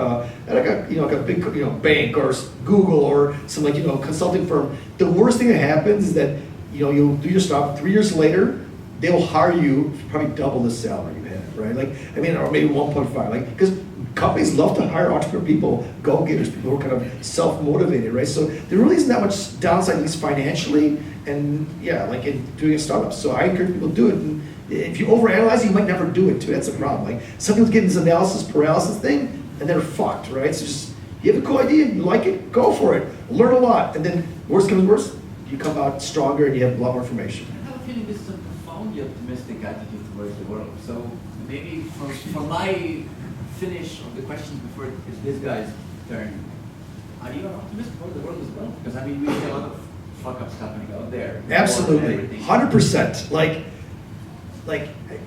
bank or Google or some like, consulting firm. The worst thing that happens is that, you'll do your stuff, 3 years later, they'll hire you for probably double the salary you had, right? Like, or maybe 1.5, like, because companies love to hire entrepreneur people, go-getters, people who are kind of self-motivated, right? So there really isn't that much downside, at least financially, and yeah, like in doing a startup. So I encourage people to do it. And if you overanalyze, you might never do it too. That's a problem. Like some people get this analysis paralysis thing, and they're fucked, right? So just, you have a cool idea, you like it, go for it. Learn a lot, and then worst comes to worst, you come out stronger and you have a lot more information. I have a feeling this is a profoundly optimistic attitude towards the world. So maybe for my finish of the questions before it's this guy's turn, are you an optimist about the world as well? Because I mean, we see a lot of fuck-ups happening out there. Absolutely, 100%. Like,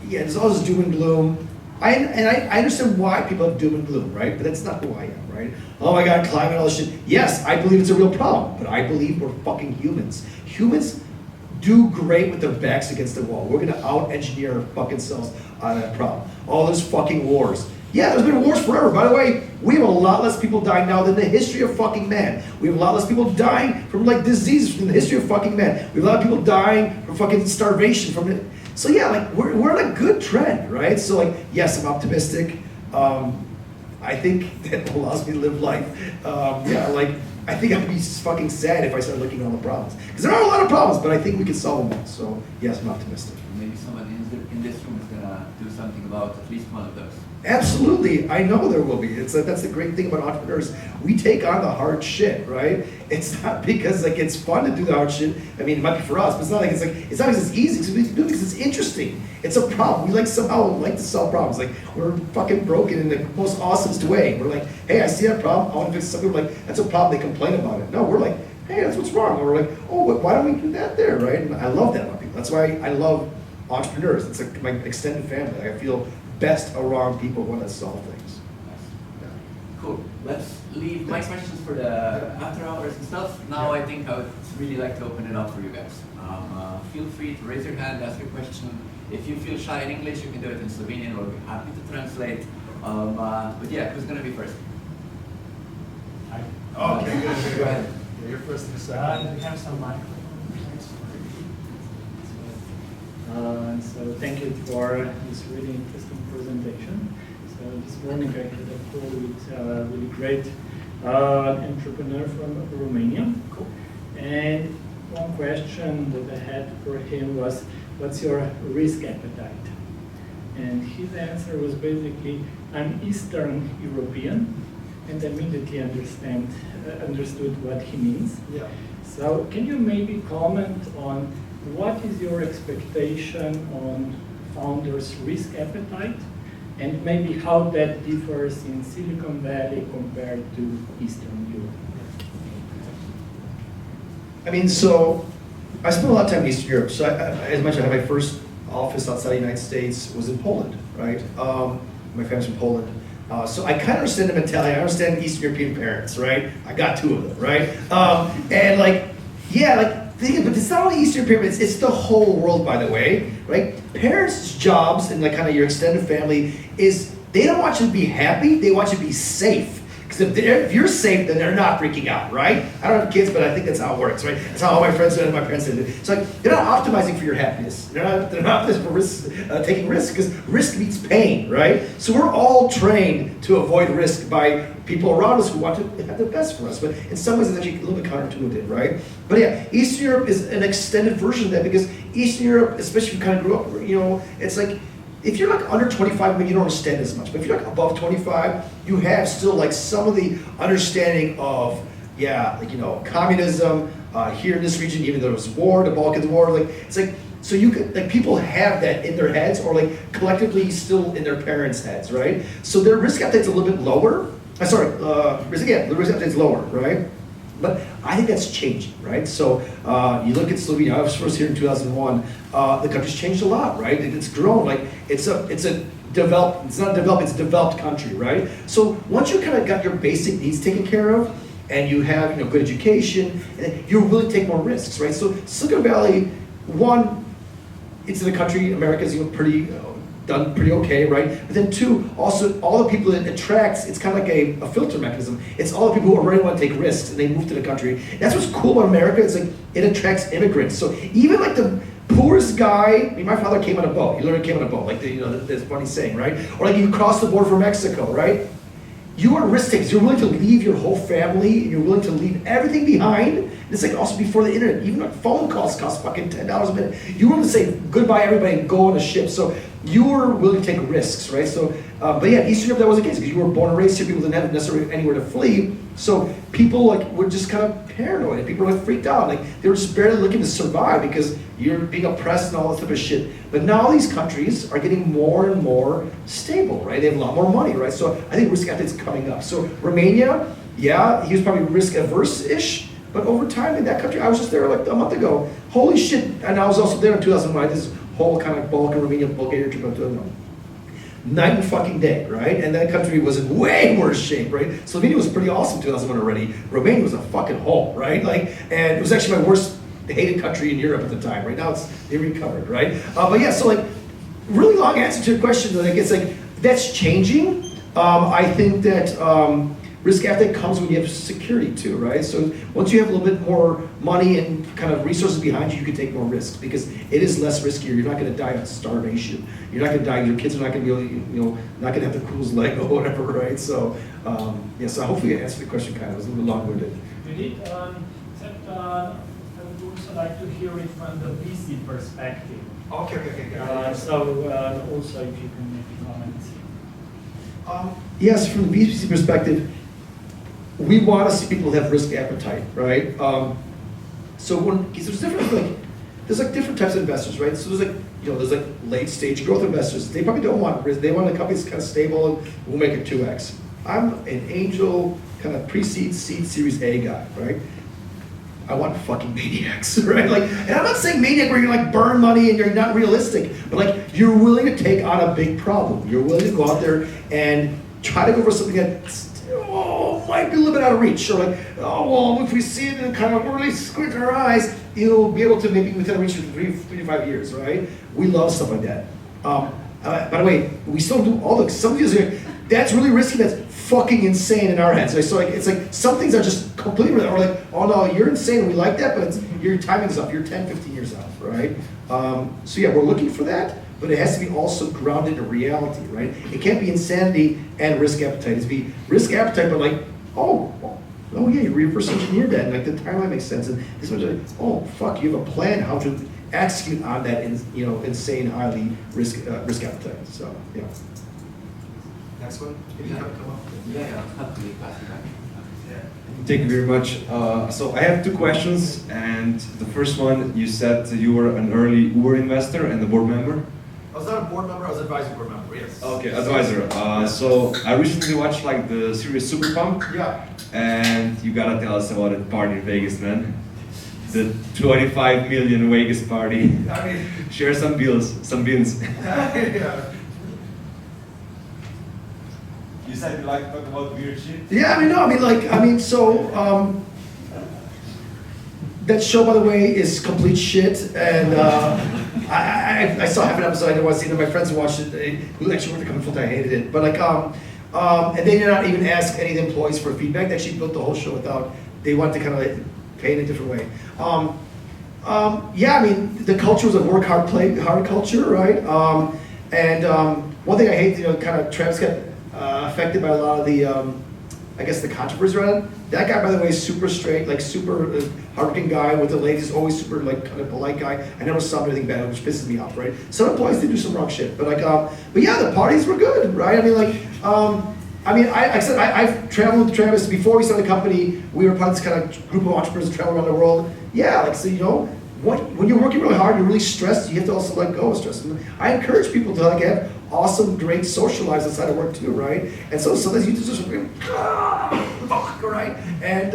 yeah, there's always doom and gloom. I understand why people have doom and gloom, right? But that's not who I am, right? Oh my God, climate, all this shit. Yes, I believe it's a real problem, but I believe we're fucking humans. Humans do great with their backs against the wall. We're gonna out-engineer our fucking selves out of that problem. All those fucking wars. Yeah, there's been wars forever. By the way, we have a lot less people dying now than the history of fucking man. We have a lot less people dying from like diseases in the history of fucking man. We have a lot of people dying from fucking starvation from it. So yeah, like we're on a good trend, right? So like, yes, I'm optimistic. I think that allows me to live life. I think I'd be fucking sad if I started looking at all the problems. Because there are a lot of problems, but I think we can solve them all. So yes, I'm optimistic. Maybe somebody in this room is gonna do something about at least one of those. Absolutely, I know there will be. That's the great thing about entrepreneurs. We take on the hard shit, right? It's not because like it's fun to do the hard shit. I mean, it might be for us, but it's not like it's not because it's easy. It's because it's interesting. It's a problem. We somehow like to solve problems. Like we're fucking broken in the most awesomest way. We're like, hey, I see that problem. I want to fix it. Some people are like, that's a problem. They complain about it. No, we're like, hey, that's what's wrong. Or we're like, oh, but why don't we do that there, right? And I love that about people. That's why I love entrepreneurs. It's like my extended family. Like, I feel best around people who want to solve things. Yeah. Cool. Let's leave my questions for the after hours and stuff. Now I think I would really like to open it up for you guys. Feel free to raise your hand, ask your question. If you feel shy in English, you can do it in Slovenian. We'll be happy to translate. But yeah, who's going to be first? Hi. Okay, good. Go ahead. You're first. We have some microphones. So thank you for this really interesting presentation. So this morning I had a call with a really great entrepreneur from Romania. Cool. And one question that I had for him was, what's your risk appetite? And his answer was basically, I'm Eastern European, and I immediately understood what he means. Yeah. So can you maybe comment on what is your expectation on founders' risk appetite, and maybe how that differs in Silicon Valley compared to Eastern Europe? I mean, so I spent a lot of time in Eastern Europe. So as much as I had my first office outside the United States was in Poland, right? My family's from Poland. So I kind of understand the mentality. I understand Eastern European parents, right? I got two of them, right? And like, yeah, like, but it's not only Eastern European, it's the whole world, by the way, right? Parents' jobs and like kind of your extended family is, they don't want you to be happy, they want you to be safe. Because if you're safe, then they're not freaking out, right? I don't have kids, but I think that's how it works, right? That's how all my friends and my parents did it. It's like, they're not optimizing for your happiness. They're not optimizing for risk, taking risks, because risk means pain, right? So we're all trained to avoid risk by people around us who want to have the best for us. But in some ways, it's actually a little bit counterintuitive, right? But yeah, Eastern Europe is an extended version of that, because Eastern Europe, especially if you kind of grew up, it's like, if you're like under 25, maybe you don't understand as much. But if you're like above 25, you have still like some of the understanding of, communism here in this region, even though it was war, the Balkans War. Like it's like So you could, like, people have that in their heads, or like collectively still in their parents' heads, right? So their risk appetite's a little bit lower. The risk appetite's lower, right? But I think that's changing, right? So you look at Slovenia. I was first here in 2001. The country's changed a lot, right? It's grown. Like it's not developed. It's a developed country, right? So once you kind of got your basic needs taken care of, and you have good education, and you're willing to take more risks, right? So Silicon Valley, one, it's in a country, America's done pretty okay, right? But then two, also all the people it attracts, it's kind of like a filter mechanism. It's all the people who already want to take risks and they move to the country. That's what's cool about America. It's like it attracts immigrants. So even like the poorest guy, I mean, my father came on a boat. He literally came on a boat, like this funny saying, right? Or like you cross the border from Mexico, right? You are risk takers. You're willing to leave your whole family, and you're willing to leave everything behind. And it's like also before the internet, even like phone calls cost fucking $10 a minute. You're willing to say goodbye everybody and go on a ship. So you were willing to take risks, right? So, but yeah, Eastern Europe, that was the case, because you were born and raised here. People didn't have necessarily anywhere to flee. So people like were just kind of paranoid, and people were like freaked out. Like they were just barely looking to survive because you're being oppressed and all this type of shit. But now these countries are getting more and more stable, right? They have a lot more money, right? So I think risk appetite's coming up. So Romania, yeah, he was probably risk averse-ish, but over time in that country, I was just there like a month ago. Holy shit! And I was also there in 2009. This whole kind of Balkan, Romania, Bulgaria trip in 2009. Night and fucking day, right? And that country was in way worse shape, right? Slovenia was pretty awesome in 2001 already. Romania was a fucking hole, right? And it was actually my worst hated country in Europe at the time. Right now, they recovered, right? But yeah, so like, really long answer to your question. Like, it's like that's changing. I think that risk appetite comes when you have security too, right? So once you have a little bit more money and kind of resources behind you, you can take more risks because it is less riskier. You're not going to die of starvation. You're not going to die. Your kids are not going to be able, not going to have the coolest leg or whatever, right? So yeah. So hopefully I answered the question kind of. It was a little long-winded. We did, except I would also like to hear it from the VC perspective. Okay. Also if you can maybe comment. Yes, from the VC perspective, we want to see people have risk appetite, right? So there's different types of investors, right? So there's like late stage growth investors. They probably don't want risk. They want a company that's kind of stable and will make it 2x. I'm an angel kind of pre-seed, seed, Series A guy, right? I want fucking maniacs, right? And I'm not saying maniac where you're like burn money and you're not realistic, but like you're willing to take on a big problem. You're willing to go out there and try to go for something that might be a little bit out of reach, or like, if we see it and kind of really squint our eyes, you'll be able to maybe within reach for 3 to 5 years, right? We love stuff like that. By the way, we still do some of these that's really risky, that's fucking insane in our heads. So it's like some things are just completely, or like, oh no, you're insane, we like that, but your timing's up, you're 10, 15 years out, right? So yeah, we're looking for that, but it has to be also grounded in reality, right? It can't be insanity and risk appetite. It's be risk appetite, but like, oh yeah, you reverse engineered that, and like the timeline makes sense, and this one's like, oh fuck, you have a plan how to execute on that, insane, highly risk appetite. So yeah. Next one. If you have to come up. Yeah, happily pass it back. Thank you very much. So I have two questions, and the first one, you said you were an early Uber investor and a board member. I was not a board member, I was an advisory board member, yes. Okay, advisor. So I recently watched like the series Super Pump. Yeah. And you gotta tell us about that party in Vegas, man. The 25 million Vegas party. I mean, share some beans. Yeah. You said you like to talk about weird shit? Yeah, that show, by the way, is complete shit, and I saw half an episode. I didn't want to see it. My friends who watched it, who actually worked at the company full-time, hated it. But and they did not even ask any of the employees for feedback. They actually built the whole show without. They wanted to kind of pay in a different way. The culture was a work hard, play hard culture, right? One thing I hate, kind of Travis got affected by a lot of the, the controversy around it. That guy, by the way, is super straight, like super hardworking guy with the ladies, always super like kind of polite guy. I never saw anything bad, which pisses me off, right? Some employees did do some wrong shit, but yeah, the parties were good, right? I've traveled with Travis before we started the company. We were part of this kind of group of entrepreneurs that travel around the world. Yeah, when you're working really hard, you're really stressed, you have to also let go of stress. And I encourage people to like have awesome, great social lives outside of work too, right? And so sometimes you just fuck, right? And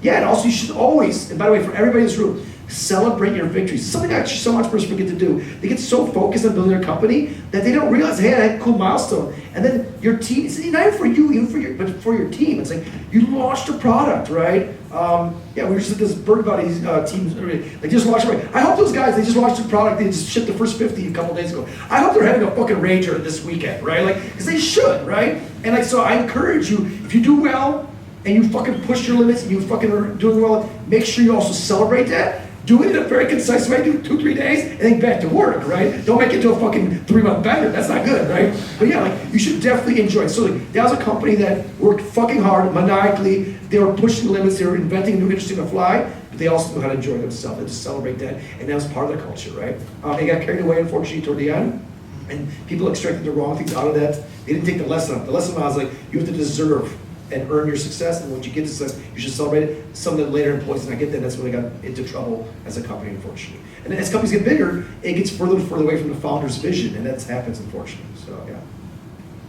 yeah, and also you should always, and by the way, for everybody in this room, celebrate your victories. Something that actually so much person forget to do. They get so focused on building their company that they don't realize, hey, I had a cool milestone. And then your team, it's not even for you, even for your, but for your team. It's like you launched a product, right? Yeah, we were just at this Bird Buddies teams, they just launched it. I hope those guys, they just launched a product, they just shipped the first 50 a couple days ago. I hope they're having a fucking rager this weekend, right? Like, because they should, right? And like, so I encourage you, if you do well, and you fucking push your limits, and you fucking are doing well, make sure you also celebrate that. Do it in a very concise way, do 2-3 days, and then back to work, right? Don't make it to a fucking 3-month bender, that's not good, right? But yeah, like, you should definitely enjoy it. So like, that was a company that worked fucking hard, maniacally, they were pushing the limits, they were inventing new interesting to fly, but they also knew how to enjoy themselves and just celebrate that, and that was part of their culture, right? They got carried away, unfortunately, toward the end, and people extracted the wrong things out of that. They didn't take the lesson up. The lesson was like, you have to deserve and earn your success, and once you get success, you should celebrate it. Some of the later employees did not get that, that's when they got into trouble as a company, unfortunately. And as companies get bigger, it gets further and further away from the founder's vision, and that happens, unfortunately, so yeah.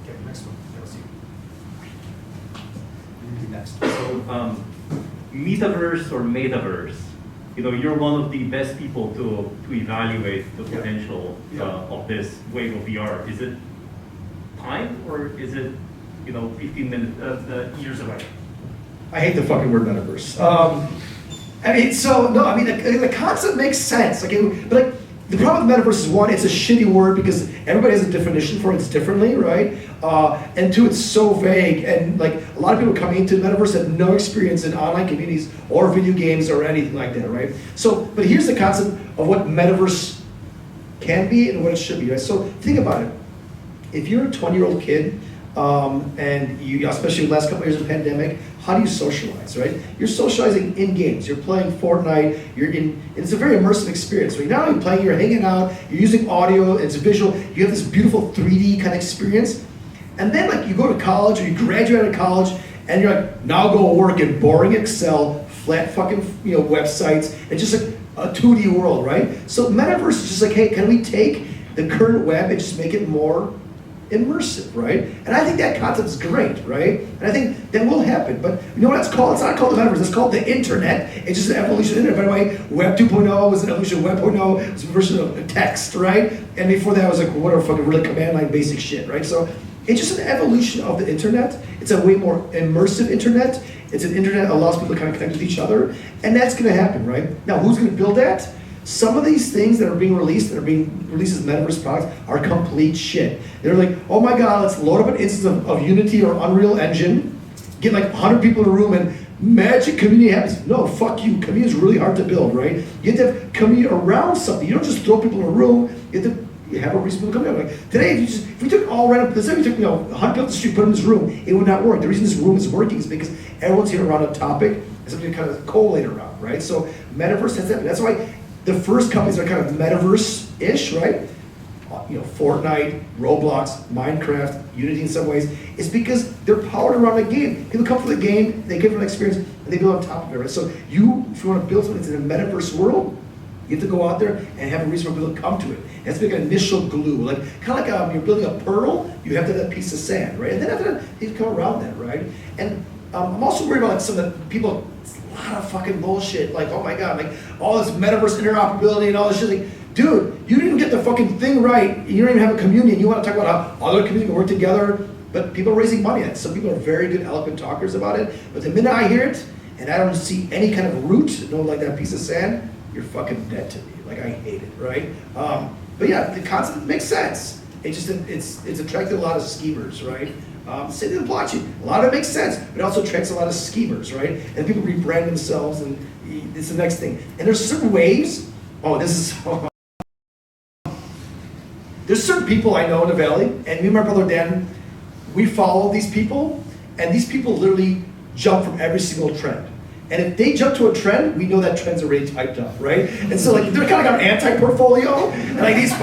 Okay, next one, that was you. Next. So, metaverse or metaverse, you're one of the best people to evaluate the potential of this wave of VR. Is it time or is it 15 years away? I hate the fucking word metaverse. The concept makes sense. But the problem with metaverse is, one, it's a shitty word because everybody has a definition for it differently, right? And two, it's so vague, and like a lot of people coming into the metaverse have no experience in online communities or video games or anything like that, right? So, but here's the concept of what metaverse can be and what it should be, right? So think about it. If you're a 20-year-old kid, and you, especially the last couple of years of the pandemic, how do you socialize, right? You're socializing in games. You're playing Fortnite. It's a very immersive experience. Right? You're not only playing, you're hanging out. You're using audio. It's visual. You have this beautiful 3D kind of experience. And then, like, you go to college or you graduate out of college, and you're like, now go work in boring Excel, flat fucking websites, and just like a 2D world, right? So metaverse is just like, hey, can we take the current web and just make it more immersive, right? And I think that concept is great, right? And I think that will happen. But you know what it's called? It's not called the metaverse. It's called the internet. It's just an evolution of the internet. By the way, Web 2.0 was an evolution of Web 0.0. It was a version of text, right? And before that, it was like whatever fucking really command line basic shit, right? So it's just an evolution of the internet. It's a way more immersive internet. It's an internet that allows people to kind of connect with each other. And that's going to happen, right? Now, who's going to build that? Some of these things that are being released as metaverse products are complete shit. They're like, oh my God, let's load up an instance of Unity or Unreal Engine, get like 100 people in a room and magic community happens. No, fuck you. Community is really hard to build, right? You have to have community around something. You don't just throw people in a room. You have to have a reason to come down. Like today, if we took all random, let's say we took 100 people off the street, put them in this room, it would not work. The reason this room is working is because everyone's here around a topic and something to kind of collate around, right? So metaverse has that. That's why the first companies are kind of metaverse-ish, right? Fortnite, Roblox, Minecraft, Unity in some ways, is because they're powered around a game. People come for the game, they get an experience, and they build on top of it, right? So if you want to build something that's in a metaverse world, you have to go out there and have a reason for people to come to it. It has to be like an initial glue, like kind of like you're building a pearl, you have to have that piece of sand, right? And then after that, you come around that, right? And I'm also worried about like some of the people. A lot of fucking bullshit, like, oh my God, like all this metaverse interoperability and all this shit. Like, dude, you didn't get the fucking thing right. You don't even have a community. And you want to talk about how other communities can work together, but people are raising money on it. Some people are very good, eloquent talkers about it. But the minute I hear it and I don't see any kind of root, like that piece of sand, you're fucking dead to me. Like, I hate it, right? But yeah, the concept makes sense. It's attracted a lot of schemers, right? Same thing with blockchain. A lot of it makes sense, but it also attracts a lot of schemers, right? And people rebrand themselves, and it's the next thing. And there's certain waves. There's certain people I know in the Valley, and me and my brother Dan, we follow these people, and these people literally jump from every single trend. And if they jump to a trend, we know that trend's already typed up, right? And so like they're kind of like our anti-portfolio, and like these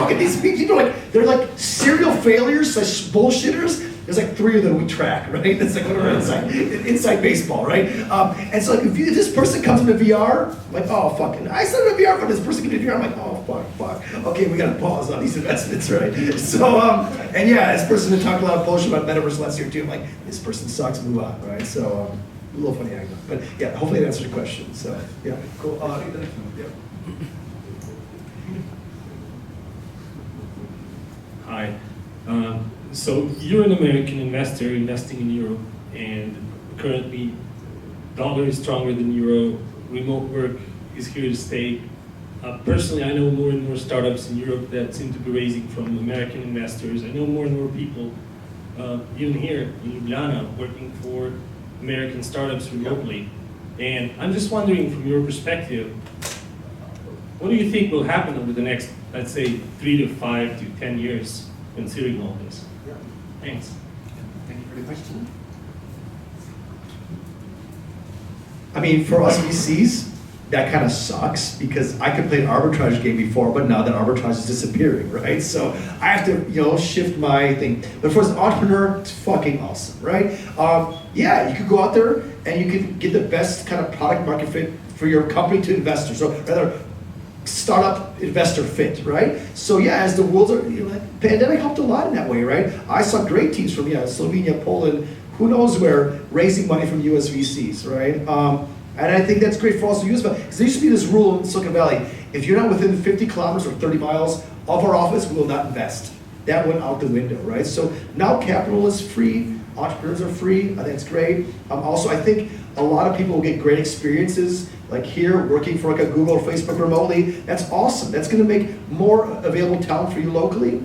people are like they're like serial failures, such bullshitters. there's like 3 of them we track, right? That's like whatever inside baseball, right? And so like if this person comes into VR, I'm like, oh fucking, I started a VR, but this person came into VR, I'm like, oh fuck. Okay, we gotta pause on these investments, right? So and yeah, this person had talked a lot of bullshit about metaverse last year too. I'm like, this person sucks, move on, right? So a little funny angle, but yeah, hopefully that answered your question. So yeah, cool. Yeah. Hi. So you're an American investor investing in Europe, and currently dollar is stronger than euro. Remote work is here to stay. Personally, I know more and more startups in Europe that seem to be raising from American investors. I know more and more people, even here in Ljubljana, working for American startups remotely. And I'm just wondering, from your perspective, what do you think will happen over the next, let's say, 3 to 5 to 10 years, considering all this? Yeah. Thanks. Thank you for the question. I mean, for us VCs, that kind of sucks because I could play an arbitrage game before, but now that arbitrage is disappearing, right? So I have to, shift my thing. But for an entrepreneur, it's fucking awesome, right? Yeah, you could go out there and you could get the best kind of product market fit for your company to investors. So rather, startup investor fit, right? So yeah, as the world's, pandemic helped a lot in that way, right? I saw great teams from Slovenia, Poland, who knows where, raising money from US VCs, right? And I think that's great for also US, because there used to be this rule in Silicon Valley, if you're not within 50 kilometers or 30 miles of our office, we will not invest. That went out the window, right? So now capital is free, entrepreneurs are free, I think it's great. Also, I think a lot of people will get great experiences, like here, working for like a Google or Facebook remotely. That's awesome. That's gonna make more available talent for you locally.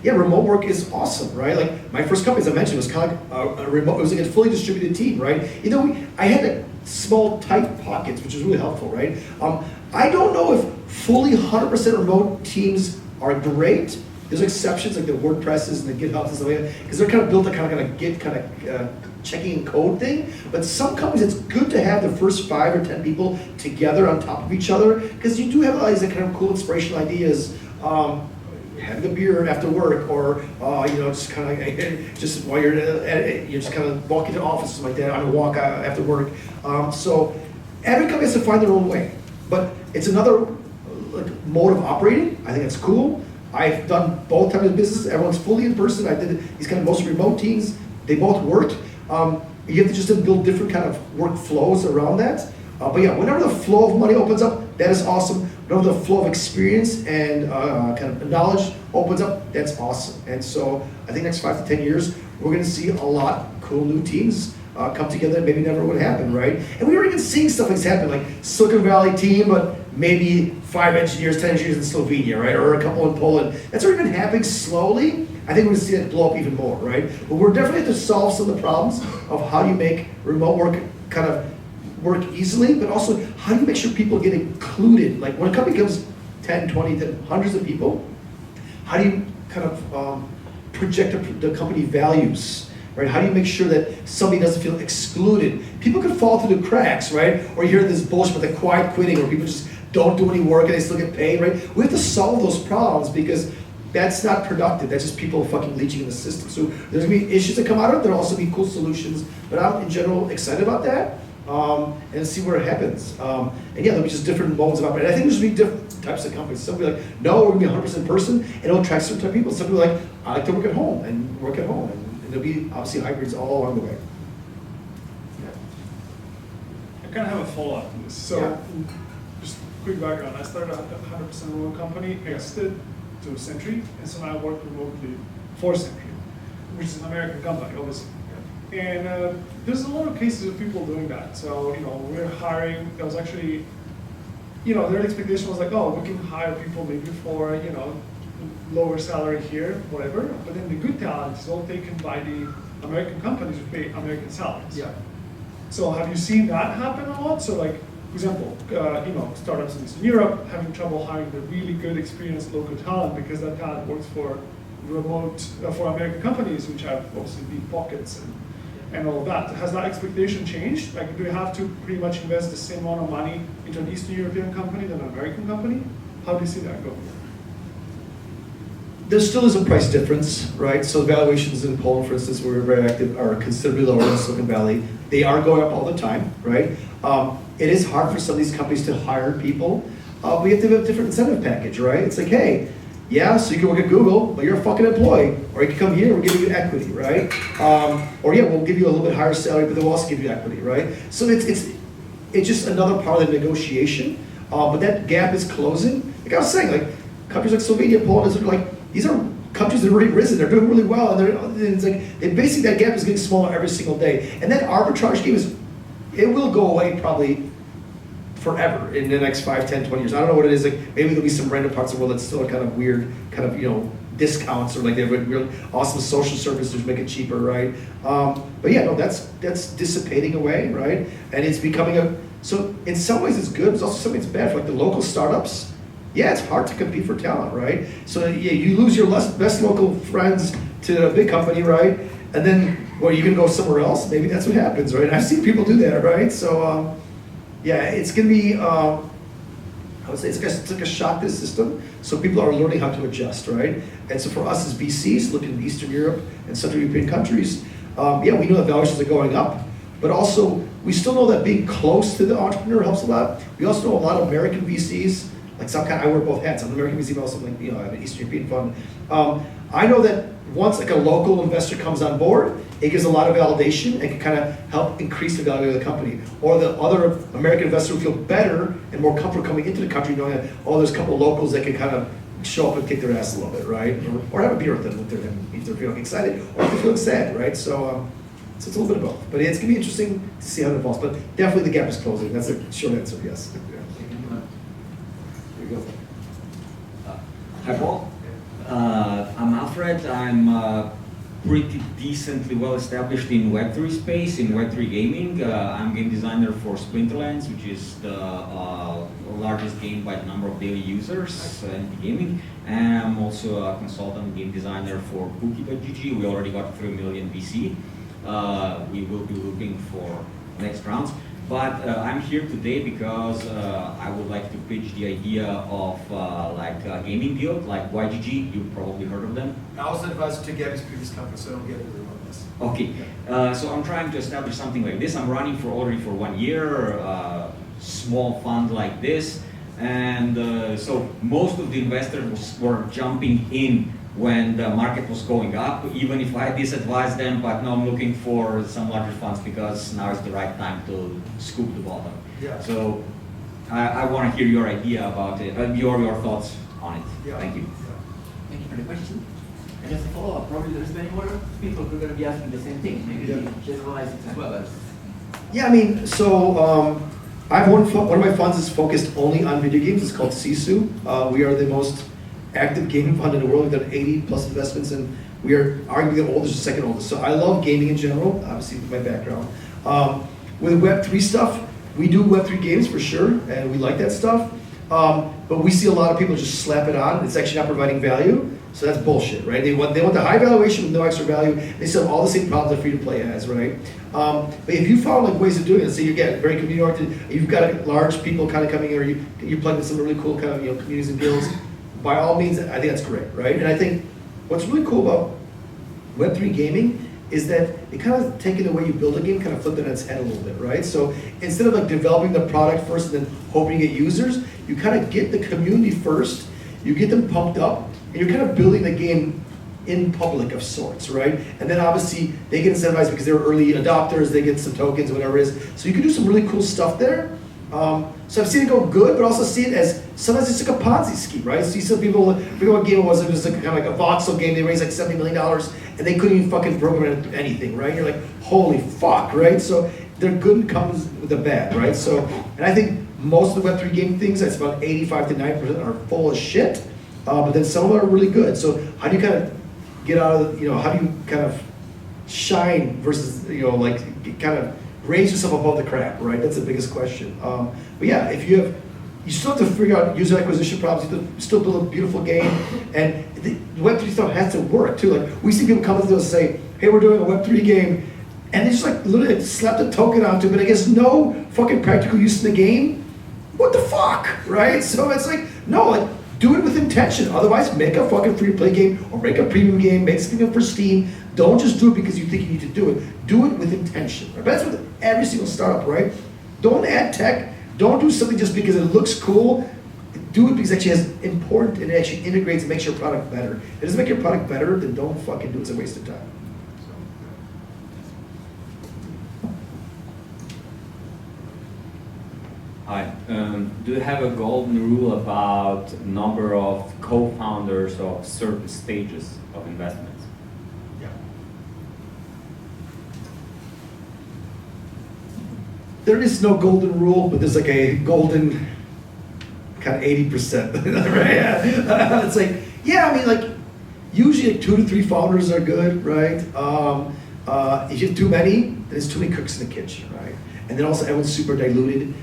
Remote work is awesome, right? Like my first company, as I mentioned, was kind of like a remote, it was like a fully distributed team, right? I had like small, tight pockets, which was really helpful, right? I don't know if fully 100% remote teams are great. There's exceptions like the WordPresses and the GitHubs and stuff like that, because they're kind of built to kind of Git kind of checking code thing. But some companies, it's good to have the first 5 or 10 people together on top of each other, because you do have all these kind of cool inspirational ideas. Having a beer after work, or just kind of just while you're just kind of walking to the office or something like that on a walk after work. So every company has to find their own way, but it's another mode of operating. I think it's cool. I've done both types of businesses. Everyone's fully in person. I did these kind of mostly remote teams. They both worked. You have to just build different kind of workflows around that. But yeah, whenever the flow of money opens up, that is awesome. Whenever the flow of experience and kind of knowledge opens up, that's awesome. And so I think next 5 to 10 years, we're going to see a lot of cool new teams come together that maybe never would happen, right? And we were even seeing stuff like this happen, like Silicon Valley team, but maybe 5 engineers, 10 engineers in Slovenia, right? Or a couple in Poland. That's already been happening slowly. I think we're going to see that blow up even more, right? But we're definitely have to solve some of the problems of how do you make remote work kind of work easily, but also how do you make sure people get included? Like when a company becomes 10, 20, 10, hundreds of people, how do you kind of project the company values, right? How do you make sure that somebody doesn't feel excluded? People could fall through the cracks, right? Or you hear this bullshit about the quiet quitting, where people just don't do any work and they still get paid, right? We have to solve those problems because that's not productive. That's just people fucking leeching in the system. So there's gonna be issues that come out of it. There'll also be cool solutions, but I'm in general excited about that. And see where it happens. And yeah, there'll be just different modes of operating. I think there's going to be different types of companies. Some will be like, no, we're going to be 100% person, and it'll attract certain type of people. Some people are like, I like to work at home, and work at home. And there'll be obviously hybrids all along the way. I kind of have a follow-up to this. So, just quick background. I started a 100% remote company, exited to Sentry, and so now I work remotely for Sentry, which is an American company, obviously. And there's a lot of cases of people doing that. So, we're hiring, there was actually, their expectation was like, oh, we can hire people maybe for, lower salary here, whatever. But then the good talent is all taken by the American companies who pay American salaries. Yeah. So have you seen that happen a lot? So like, for example, startups in Eastern Europe having trouble hiring the really good experienced local talent because that talent works for for American companies, which have obviously deep pockets and all of that. Has that expectation changed? Like, do you have to pretty much invest the same amount of money into an Eastern European company than an American company? How do you see that go? there still is a price difference, right? So valuations in Poland, for instance, where we're very active, are considerably lower than Silicon Valley. They are going up all the time, right? It is hard for some of these companies to hire people. We have to have a different incentive package, right? It's like, hey, yeah, so you can work at Google, but you're a fucking employee. Or you can come here, we'll give you equity, right? Or yeah, we'll give you a little bit higher salary, but then we'll also give you equity, right? So it's just another part of the negotiation. But that gap is closing. Like I was saying, like countries like Slovenia, Poland, these are countries that have already risen. They're doing really well, and it's like basically that gap is getting smaller every single day. And that arbitrage game it will go away probably forever in the next 5, 10, 20 years. I don't know what it is. Like maybe there'll be some random parts of the world that's still kind of weird, kind of discounts or like they have real awesome social services which make it cheaper, right? But yeah, no, that's dissipating away, right? And it's becoming so in some ways it's good, but also some ways it's bad for like the local startups. Yeah, it's hard to compete for talent, right? So yeah, you lose your best local friends to a big company, right? And then, you can go somewhere else. Maybe that's what happens, right? I've seen people do that, right? So yeah, it's gonna be, I would say it's like a shock to the system. So people are learning how to adjust, right? And so for us as VCs, looking at Eastern Europe and Central European countries, yeah, we know that valuations are going up, but also we still know that being close to the entrepreneur helps a lot. We also know a lot of American VCs, like I wear both hats. I'm an American VC, but also I have an Eastern European fund. I know that once like a local investor comes on board, it gives a lot of validation and can kind of help increase the value of the company. Or the other American investor will feel better and more comfortable coming into the country knowing that, there's a couple of locals that can kind of show up and kick their ass a little bit, right? Or have a beer with them if they're feeling excited or if they're feeling sad, right? So it's a little bit of both. But it's going to be interesting to see how it evolves. But definitely the gap is closing. That's a short answer, yes. There you go. Hi, Paul. I'm Alfred. I'm pretty decently well established in Web3 space, in Web3 gaming. I'm game designer for Splinterlands, which is the largest game by the number of daily users in gaming. And I'm also a consultant game designer for Bookie.gg. We already got 3 million VC. We will be looking for next rounds. But I'm here today because I would like to pitch the idea of a gaming deal like YGG. You've probably heard of them. I was an advisor to Gabby's previous company, so I don't get into on this. Okay, so I'm trying to establish something like this. I'm running already for 1 year, small fund like this. And so most of the investors were jumping in when the market was going up, even if I disadvised them, but now I'm looking for some larger funds because now is the right time to scoop the bottom. Yeah. So I want to hear your idea about it, your thoughts on it. Yeah. Thank you. Thank you for the question. And just a follow-up, probably there's many more people who are going to be asking the same thing. Maybe generalize it as well as. Yeah, I mean, so I have one of my funds is focused only on video games. It's called Sisu. We are the most active gaming fund in the world. We've done 80 plus investments, and we are arguably the oldest or second oldest. So I love gaming in general, obviously with my background. With Web3 stuff, we do Web3 games for sure, and we like that stuff. But we see a lot of people just slap it on. It's actually not providing value, so that's bullshit, right? They want the high valuation with no extra value. They still have all the same problems that free-to-play has, right? But if you follow like ways of doing it, so you get very community-oriented, you've got large people kind of coming in, or you plug in some really cool kind of communities and guilds. By all means, I think that's great, right? And I think what's really cool about Web3 gaming is that it kind of taking the way you build a game, kind of flipped it on its head a little bit, right? So instead of like developing the product first and then hoping to get users, you kind of get the community first, you get them pumped up, and you're kind of building the game in public of sorts, right? And then obviously they get incentivized because they're early adopters, they get some tokens, whatever it is. So you can do some really cool stuff there. So I've seen it go good, but also see it as sometimes it's like a Ponzi scheme, right? So you see people, I forget what game it was like kind of like a voxel game, they raised like $70 million and they couldn't even fucking program anything, right? You're like, holy fuck, right? So the good comes with the bad, right? So, and I think most of the Web3 game things, that's about 85 to 90% are full of shit, but then some of them are really good. So how do you kind of get out of, how do you kind of shine versus, like kind of raise yourself above the crap, right? That's the biggest question. But yeah, you still have to figure out user acquisition problems. You have to still build a beautiful game, and the Web3 stuff has to work too. Like we see people come to us and say, "Hey, we're doing a Web3 game," and they just like literally slapped a token onto it, but I guess no fucking practical use in the game. What the fuck, right? So it's like no, like do it with intention. Otherwise, make a fucking free-to-play game or make a premium game, make something for Steam. Don't just do it because you think you need to do it. Do it with intention. Right? That's with every single startup, right? Don't add tech. Don't do something just because it looks cool. Do it because it actually has important and it actually integrates and makes your product better. If it doesn't make your product better, then don't fucking do it. It's a waste of time. Hi. Do you have a golden rule about number of co-founders of certain stages of investments? Yeah. There is no golden rule, but there's like a golden kind of 80%. Right? Yeah. It's like, yeah, I mean, like, usually like 2 to 3 founders are good, right? If you have too many, then there's too many cooks in the kitchen, right? And then also everyone's super diluted.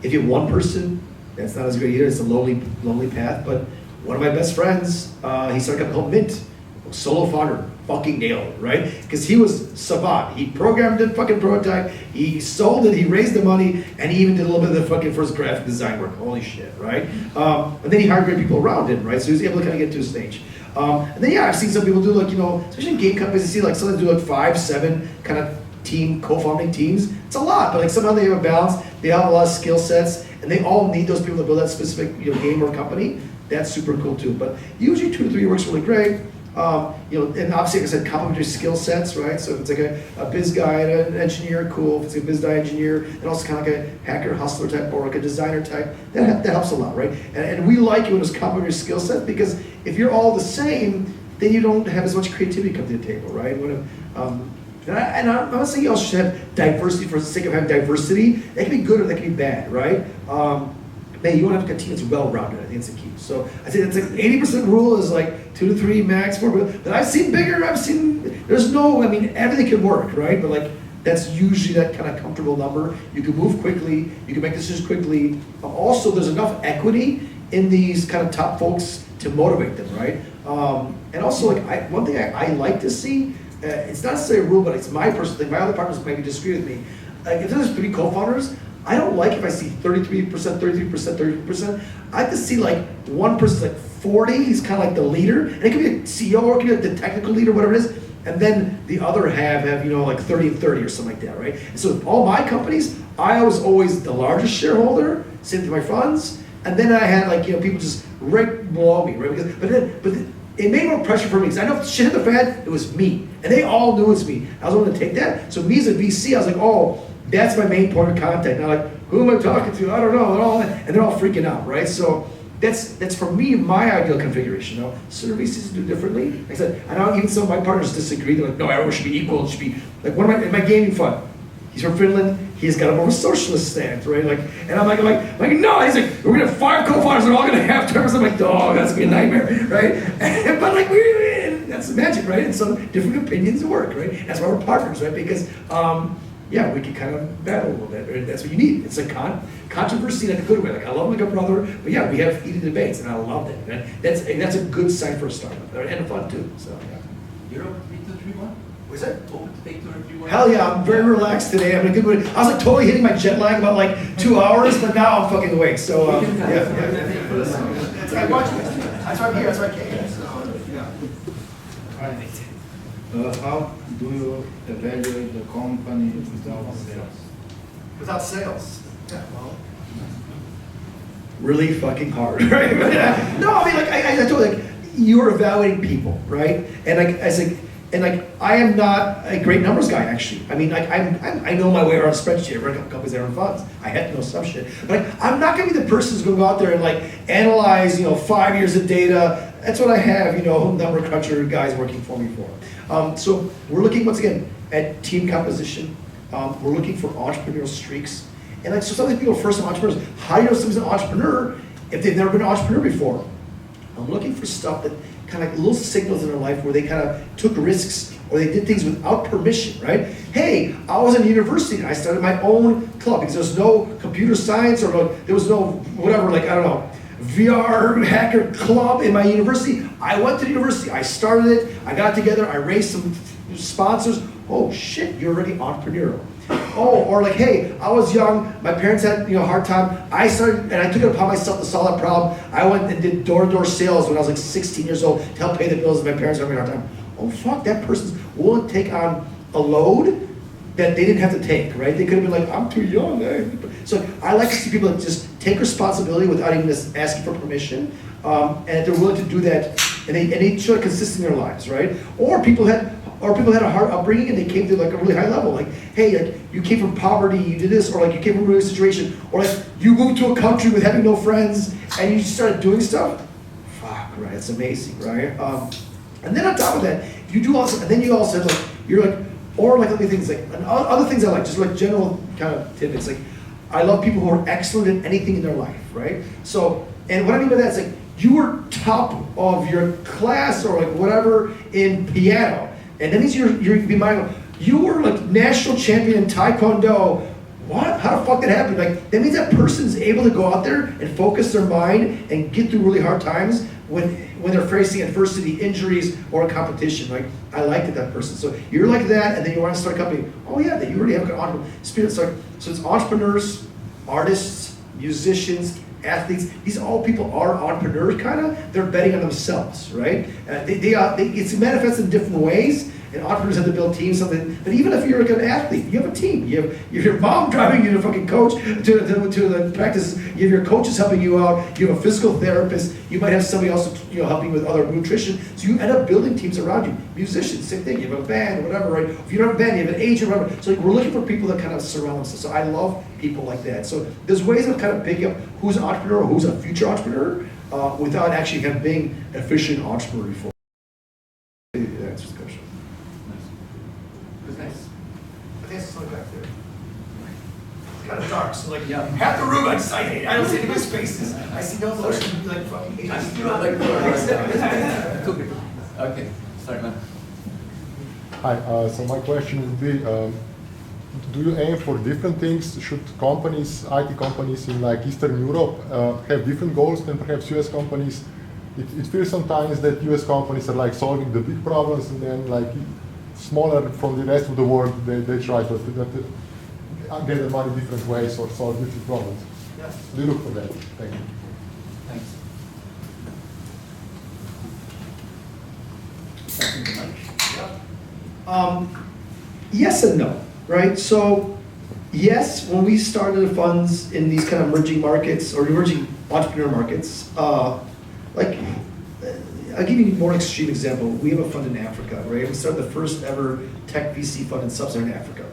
If you have one person, that's not as great either. It's a lonely path. But one of my best friends, he started a company called Mint, solo founder, fucking nailed it, right? Because he was savant. He programmed it, fucking prototype. He sold it. He raised the money, and he even did a little bit of the fucking first graphic design work. Holy shit, right? And then he hired great people around him, right? So he was able to kind of get to a stage. And then yeah, I've seen some people do like, you know, especially in game companies, you see like some do like 5, 7 kind of team, co-founding teams. It's a lot, but like somehow they have a balance. They have a lot of skill sets, and they all need those people to build that specific, you know, game or company. That's super cool too. But usually 2 to 3 works really great. You know, and obviously, like I said, complementary skill sets, right? So if it's like a biz guy and an engineer, cool. If it's a biz guy engineer, and also kind of like a hacker, hustler type, or like a designer type, that helps a lot, right? And we like it when it's complementary skill set, because if you're all the same, then you don't have as much creativity come to the table, right? And I'm not saying you also should have diversity for the sake of having diversity. That can be good or that can be bad, right? Man, you want to have a team that's well-rounded. I think it's the key. So I say that's like 80% rule is like 2 to 3 max, 4. But I've seen bigger. There's no. I mean, everything can work, right? But like that's usually that kind of comfortable number. You can move quickly. You can make decisions quickly. Also, there's enough equity in these kind of top folks to motivate them, right? And also, like one thing I like to see. It's not necessarily a rule, but it's my personal thing. My other partners maybe disagree with me. If there's 3 co-founders, I don't like if I see 33%, 33%, 30%. I like to see like one person's like 40, he's kind of like the leader, and it could be a CEO or it could be like the technical leader, whatever it is, and then the other have you know, like 30 and 30 or something like that, right? And so with all my companies, I was always the largest shareholder, same to my funds, and then I had like, you know, people just right below me, right? But it made more pressure for me, because I know if shit hit the fan, it was me. And they all knew it was me. I was willing to take that. So me as a VC, I was like, oh, that's my main point of contact. And I'm like, who am I talking to? I don't know. They're all freaking out, right? So that's for me, my ideal configuration. You know, certain VCs do differently. Like I said, I know even some of my partners disagree. They're like, no, everyone should be equal. It should be like in my gaming fund. He's from Finland. He's got a more of a socialist stance, right? Like, and I'm like, no. He's like, we're gonna have 5 co-founders. They're all gonna have terms. I'm like, oh, that's gonna be a nightmare, right? But like, that's the magic, right? And so different opinions work, right? That's why we're partners, right? Because yeah, we can kind of battle a little bit. Right? That's what you need. It's like controversy in a good way. Like I love like a brother, but yeah, we have heated debates, and I love that. Right? That's a good sign for a startup, right? And fun too. So yeah. You're open to 3-1? What's that? Open to take 2 or 3-1? Hell yeah, I'm very relaxed today. I'm in a good mood. I was like totally hitting my jet lag about like 2 hours, but now I'm fucking awake. So yeah. That's why I watch it. That's why I'm here. That's why I came. So yeah. How do you evaluate the company without sales? Without sales. Yeah, well. Really fucking hard, right? No, I mean, like I told you, like you're evaluating people, right? And like I said, and like I am not a great numbers guy actually. I mean, like I know my way around a spreadsheet. I run a couple companies that run funds. I have to know some shit, but like, I'm not gonna be the person who's gonna go out there and like analyze, you know, 5 years of data. That's what I have, you know, number cruncher guys working for me for. So we're looking once again at team composition. We're looking for entrepreneurial streaks. And like, so some of these people are first-time entrepreneurs. How do you know someone's an entrepreneur if they've never been an entrepreneur before? I'm looking for stuff that kind of like little signals in their life where they kind of took risks or they did things without permission, right? Hey, I was in university and I started my own club because there's no computer science or like, there was no whatever, like, I don't know, VR hacker club in my university. I went to the university, I started it, I got together, I raised some sponsors. Oh shit, you're already entrepreneurial. oh, or like, hey, I was young, my parents had a hard time. I started, and I took it upon myself to solve that problem. I went and did door-to-door sales when I was like 16 years old to help pay the bills of my parents having a hard time. Oh fuck, that person's willing to take on a load that they didn't have to take, right? They could have been like, I'm too young. So I like to see people that just take responsibility without even just asking for permission, and they're willing to do that, and they show it consistent in their lives, right? Or people had a hard upbringing and they came to like a really high level, like, hey, like you came from poverty, you did this, or like you came from a really situation, or like you moved to a country with having no friends and you just started doing stuff. Fuck, right? It's amazing, right? And then on top of that, you do also, and then you also have like, you're like, or like other things, like and other things I like, just like general kind of tidbits. Like, I love people who are excellent at anything in their life, right? So, and what I mean by that is like, you were top of your class or like whatever in piano, and that means you're be mindful. You were like national champion in Taekwondo. What? How the fuck did that happen? Like, that means that person's able to go out there and focus their mind and get through really hard times when they're facing adversity, injuries, or a competition. Like, I like that person. So you're like that, and then you want to start a company. Oh yeah, that you already have an entrepreneur spirit. So it's entrepreneurs, artists, musicians, athletes. These all people are entrepreneurs, kind of. They're betting on themselves, right? It's manifests in different ways. And entrepreneurs have to build teams. But even if you're like an athlete, you have a team. You have your mom driving you to fucking coach to the practice. You have your coaches helping you out. You have a physical therapist. You might have somebody else helping with other nutrition. So you end up building teams around you. Musicians, same thing. You have a band or whatever, right? If you don't have a band, you have an agent or whatever. So we're looking for people that kind of surround themselves. So I love people like that. So there's ways of kind of picking up who's an entrepreneur or who's a future entrepreneur without actually kind of being an efficient entrepreneur before. That's the question. Nice. I think it's back there. It's kind of dark, so like half the room excited. I don't see anybody's faces. I see no motion. Like fucking. I still like okay, sorry, man. Hi. So my question would be: do you aim for different things? Should companies, IT companies in like Eastern Europe, have different goals than perhaps US companies? It feels sometimes that US companies are like solving the big problems, and then like smaller from the rest of the world, they try to get the money different ways or solve different problems. Yeah. Do you look for that? Thank you. Thanks. Yes and no, right? So yes, when we started the funds in these kind of emerging markets or emerging entrepreneur markets, like I'll give you a more extreme example. We have a fund in Africa, right? We started the first ever tech VC fund in sub-Saharan Africa.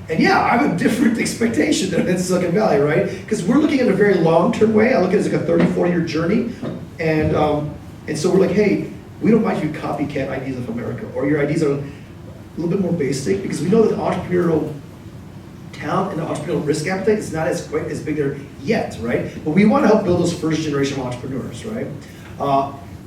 And yeah, I have a different expectation than in Silicon Valley, right? Because we're looking at a very long-term way. I look at it as like a 30, 40-year journey. And so we're like, hey, we don't mind you copycat ideas of America, or your ideas are a little bit more basic, because we know that entrepreneurial talent and the entrepreneurial risk appetite is not as quite as big there yet, right? But we want to help build those first generation of entrepreneurs, right?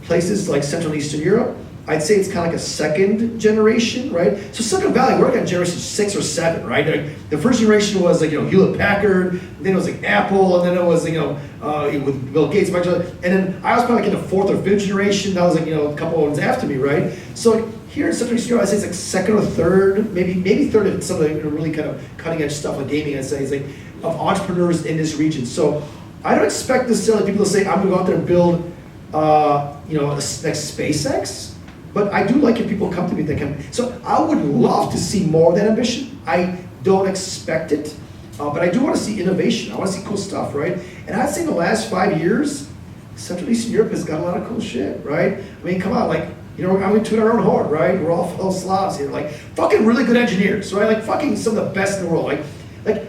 Places like Central and Eastern Europe, I'd say it's kind of like a second generation, right? So Silicon Valley, we're like on generation 6 or 7, right? Like the first generation was like, Hewlett Packard, then it was like Apple, and then it was, with Bill Gates, Microsoft, and then I was probably like in the 4th or 5th generation. That was like, a couple of ones after me, right? So like, here in Central and Eastern Europe, I'd say it's like 2nd or 3rd, maybe 3rd of some of the really kind of cutting edge stuff like gaming, I'd say, is like of entrepreneurs in this region. So I don't expect necessarily people to say, I'm gonna go out there and build next SpaceX, but I do like if people come to me that can. So I would love to see more of that ambition. I don't expect it, but I do want to see innovation. I want to see cool stuff, right? And I'd say in the last 5 years, Central Eastern Europe has got a lot of cool shit, right? I mean, come on, like, I'm going to toot our own horn, right? We're all fellow Slavs here, like fucking really good engineers, right? Like fucking some of the best in the world, like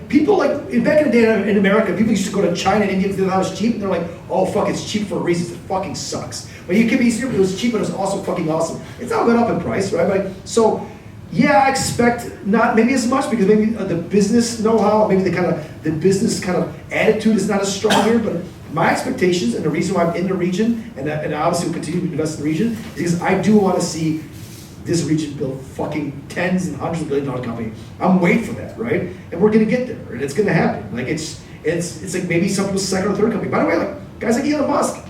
people like back in the day in America, people used to go to China and India because it was cheap, and they're like, oh fuck, it's cheap for a reason. It fucking sucks. But you can be Eastern Europe, it was cheap, but it was also fucking awesome. It's all gone up in price, right? Like, so yeah, I expect not maybe as much because maybe the business know-how, maybe the business kind of attitude is not as strong here. But my expectations and the reason why I'm in the region and I obviously will continue to invest in the region is because I do want to see this region build fucking tens and hundreds of $1 billion company. I'm waiting for that, right? And we're gonna get there, and it's gonna happen. Like it's like maybe some people's 2nd or 3rd company. By the way, like guys like Elon Musk,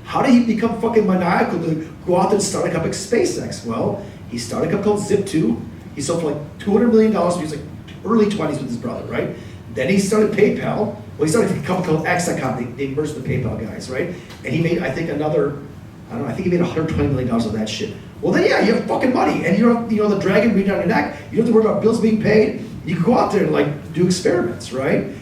how did he become fucking maniacal to go out there and start a company like SpaceX? Well, he started a company called Zip2. He sold for like $200 million. He was like early 20s with his brother, right? Then he started PayPal. Well, he started a company called Exacom. They merged the PayPal guys, right? And he made, I think, another, I don't know, I think he made $120 million of that shit. Well, then yeah, you have fucking money, and you don't, the dragon breathing down your neck. You don't have to worry about bills being paid. You can go out there and like do experiments, right?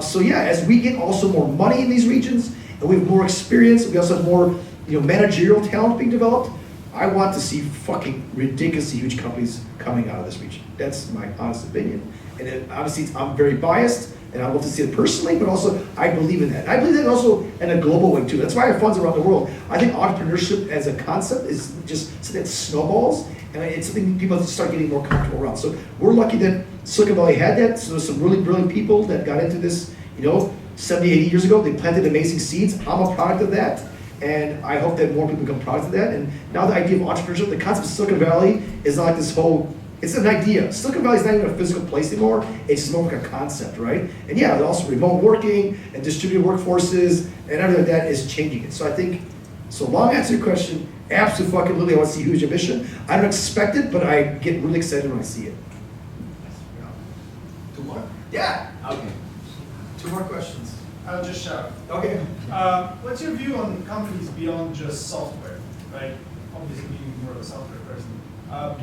So yeah, as we get also more money in these regions, and we have more experience, we also have more, managerial talent being developed. I want to see fucking ridiculously huge companies coming out of this region. That's my honest opinion. And it, obviously, I'm very biased, and I love to see it personally, but also I believe in that. I believe that also in a global way too. That's why I have funds around the world. I think entrepreneurship as a concept is just something that snowballs, and it's something people start getting more comfortable around. So we're lucky that Silicon Valley had that. So there's some really brilliant people that got into this, 70, 80 years ago. They planted amazing seeds. I'm a product of that. And I hope that more people become products of that. And now the idea of entrepreneurship, the concept of Silicon Valley is not like this whole, it's an idea. Silicon Valley is not even a physical place anymore. It's just more like a concept, right? And yeah, also remote working and distributed workforces and everything like that is changing it. So I think, so long answer to your question, absolutely fucking literally I want to see huge ambition. I don't expect it, but I get really excited when I see it. Two more? Yeah. Okay. Two more questions. I'll just shout. Okay. What's your view on companies beyond just software, right? Obviously being more of a software person.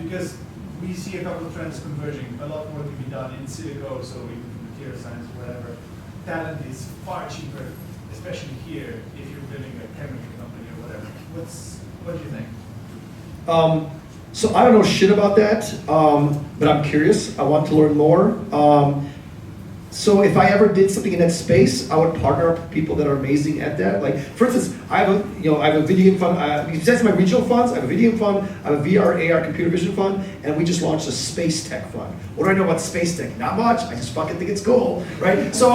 Because we see a couple of trends converging. A lot more can be done in silico, so even from material science, whatever. Talent is far cheaper, especially here, if you're building a chemical company or whatever. What do you think? So I don't know shit about that, but I'm curious. I want to learn more. So if I ever did something in that space, I would partner up with people that are amazing at that. Like, for instance, I have a video game fund. Besides my regional funds, I have a video game fund, I have a VR, AR, computer vision fund, and we just launched a space tech fund. What do I know about space tech? Not much. I just fucking think it's cool, right? So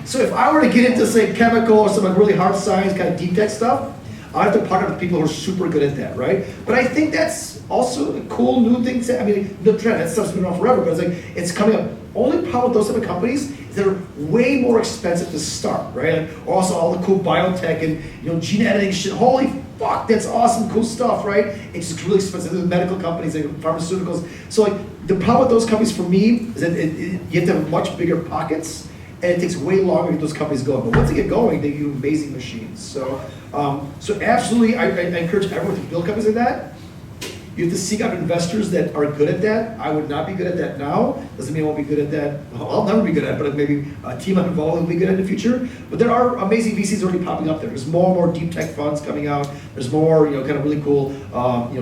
if I were to get into, say, chemical or some like really hard science, kind of deep tech stuff, I have to partner with people who are super good at that, right? But I think that's also a cool new thing. The trend, that stuff's been around forever, but it's coming up. Only problem with those type of companies is they're way more expensive to start, right? Like, also all the cool biotech and gene editing shit. Holy fuck, that's awesome, cool stuff, right? It's just really expensive. There's medical companies, like pharmaceuticals. So like the problem with those companies for me is that you have to have much bigger pockets, and it takes way longer to get those companies going. But once they get going, they do amazing machines. So absolutely, I encourage everyone to build companies like that. You have to seek out investors that are good at that. I would not be good at that now. Doesn't mean I won't be good at that. I'll never be good at it, but maybe a team I'm involved will be good at in the future. But there are amazing VCs already popping up there. There's more and more deep tech funds coming out. There's more, kind of really cool,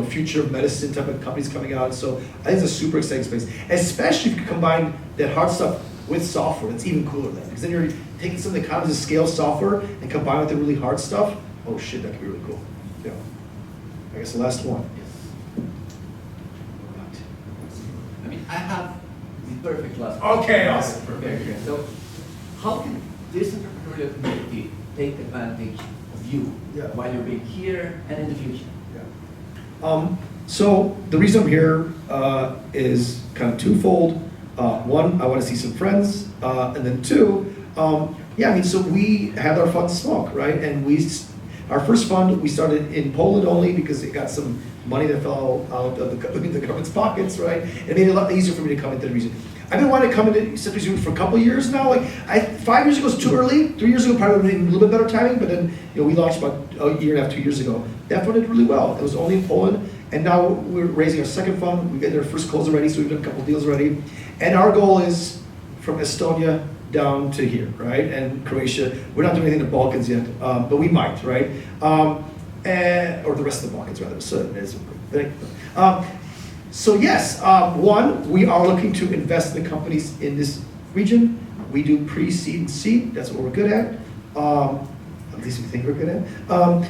future medicine type of companies coming out. So I think it's a super exciting space, especially if you combine that hard stuff with software. It's even cooler then, because then you're taking some of the economies of scale software and combine with the really hard stuff. Oh shit, that could be really cool. Yeah. I guess the last one. I have the perfect last Okay, awesome. Perfect. So, how can this entrepreneurial community take advantage of you while you're being here and in the future? So the reason I'm here is kind of twofold. One, I want to see some friends, and then two, so we had our fund Smoke, right? And our first fund, we started in Poland only because it got some money that fell out of the government's pockets, right? It made it a lot easier for me to come into the region. I've been wanting to come into Central Region for a couple of years now. 5 years ago was too early. 3 years ago probably would have been a little bit better timing, but then we launched about a year and a half, 2 years ago. That fund did really well. It was only in Poland, and now we're raising our second fund. We got our first close already, so we've done a couple of deals already. And our goal is from Estonia down to here, right? And Croatia. We're not doing anything in the Balkans yet, but we might, right? Or the rest of the Balkans rather. So yes, one, we are looking to invest in the companies in this region. We do pre-seed and seed. That's what we're good at. At least we think we're good at. I'm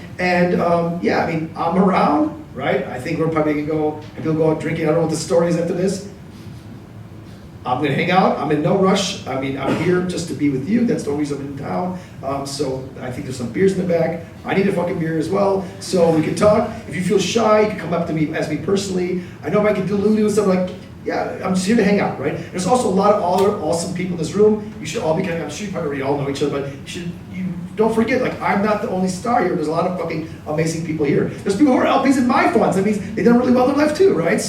around, right? I think we're probably gonna go out drinking. I don't know what the story is after this. I'm gonna hang out. I'm in no rush. I'm here just to be with you. That's the only reason I'm in town. So I think there's some beers in the back. I need a fucking beer as well, so we can talk. If you feel shy, you can come up to me, ask me personally. I know I might get deluded with something I'm just here to hang out, right? There's also a lot of other awesome people in this room. You should all be I'm sure you probably all know each other, but you don't forget, I'm not the only star here. There's a lot of fucking amazing people here. There's people who are LPs in my funds. That means they've done really well in their life too, right?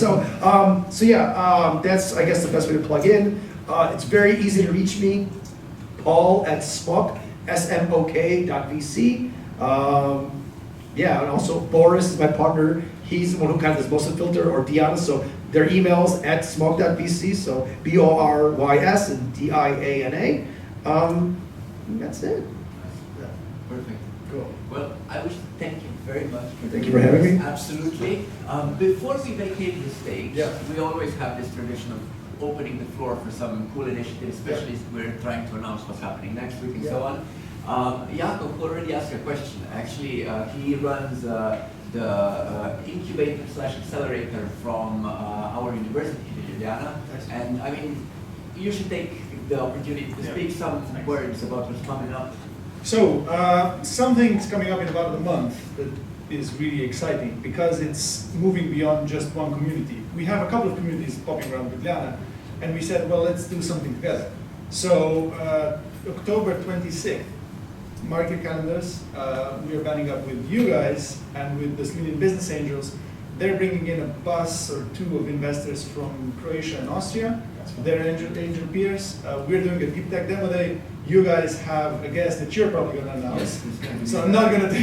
That's, I guess, the best way to plug in. It's very easy to reach me, Paul@smok, smok.vc. Yeah, and also Boris is my partner. He's the one who kind of does most of the filter, or Diana. So their emails at smok.vc. So BORYS and DIANA. That's it. Perfect. Cool. Well, I wish to thank you very much for Thank you for having me. Absolutely. Before we vacate the stage, Yeah. we always have this tradition of opening the floor for some cool initiatives, especially if we're trying to announce what's happening next week and so on. Jakob already asked a question. Actually, he runs the incubator/accelerator from our university in Ljubljana. And I mean, you should take the opportunity to speak some words about what's coming up. So, something's coming up in about a month that is really exciting because it's moving beyond just one community. We have a couple of communities popping around Ljubljana, and we said, well, let's do something together. So, October 26th, mark your calendars. We are banding up with you guys and with the Slovenian Business Angels. They're bringing in a bus or two of investors from Croatia and Austria. They're angel peers. We're doing a deep tech demo day. You guys have a guest that you're probably going to announce. Yes, So I'm not going to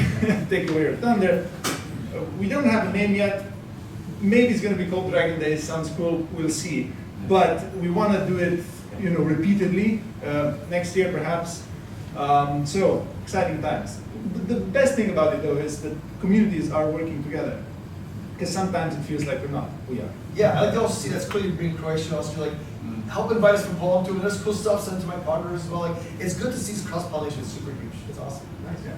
take away your thunder. We don't have a name yet. Maybe it's going to be called Dragon Days. Sounds cool. We'll see. But we want to do it, repeatedly next year, perhaps. So exciting times. The best thing about it, though, is that communities are working together. Because sometimes it feels like we're not. We are. Yeah, I like to also see that's cool you bring Croatia and Austria, like help invite us from Poland too, and there's cool stuff sent to my partners as well. Like it's good to see this cross-pollination, it's super huge. It's awesome. Nice. Yeah.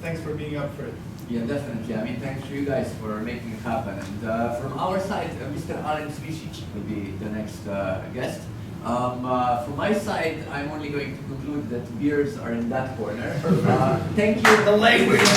Thanks for being up for it. Yeah, definitely. I mean, thanks to you guys for making it happen. And from our side, Mr. Alen Svisic will be the next guest. From my side, I'm only going to conclude that beers are in that corner. Thank you. The language.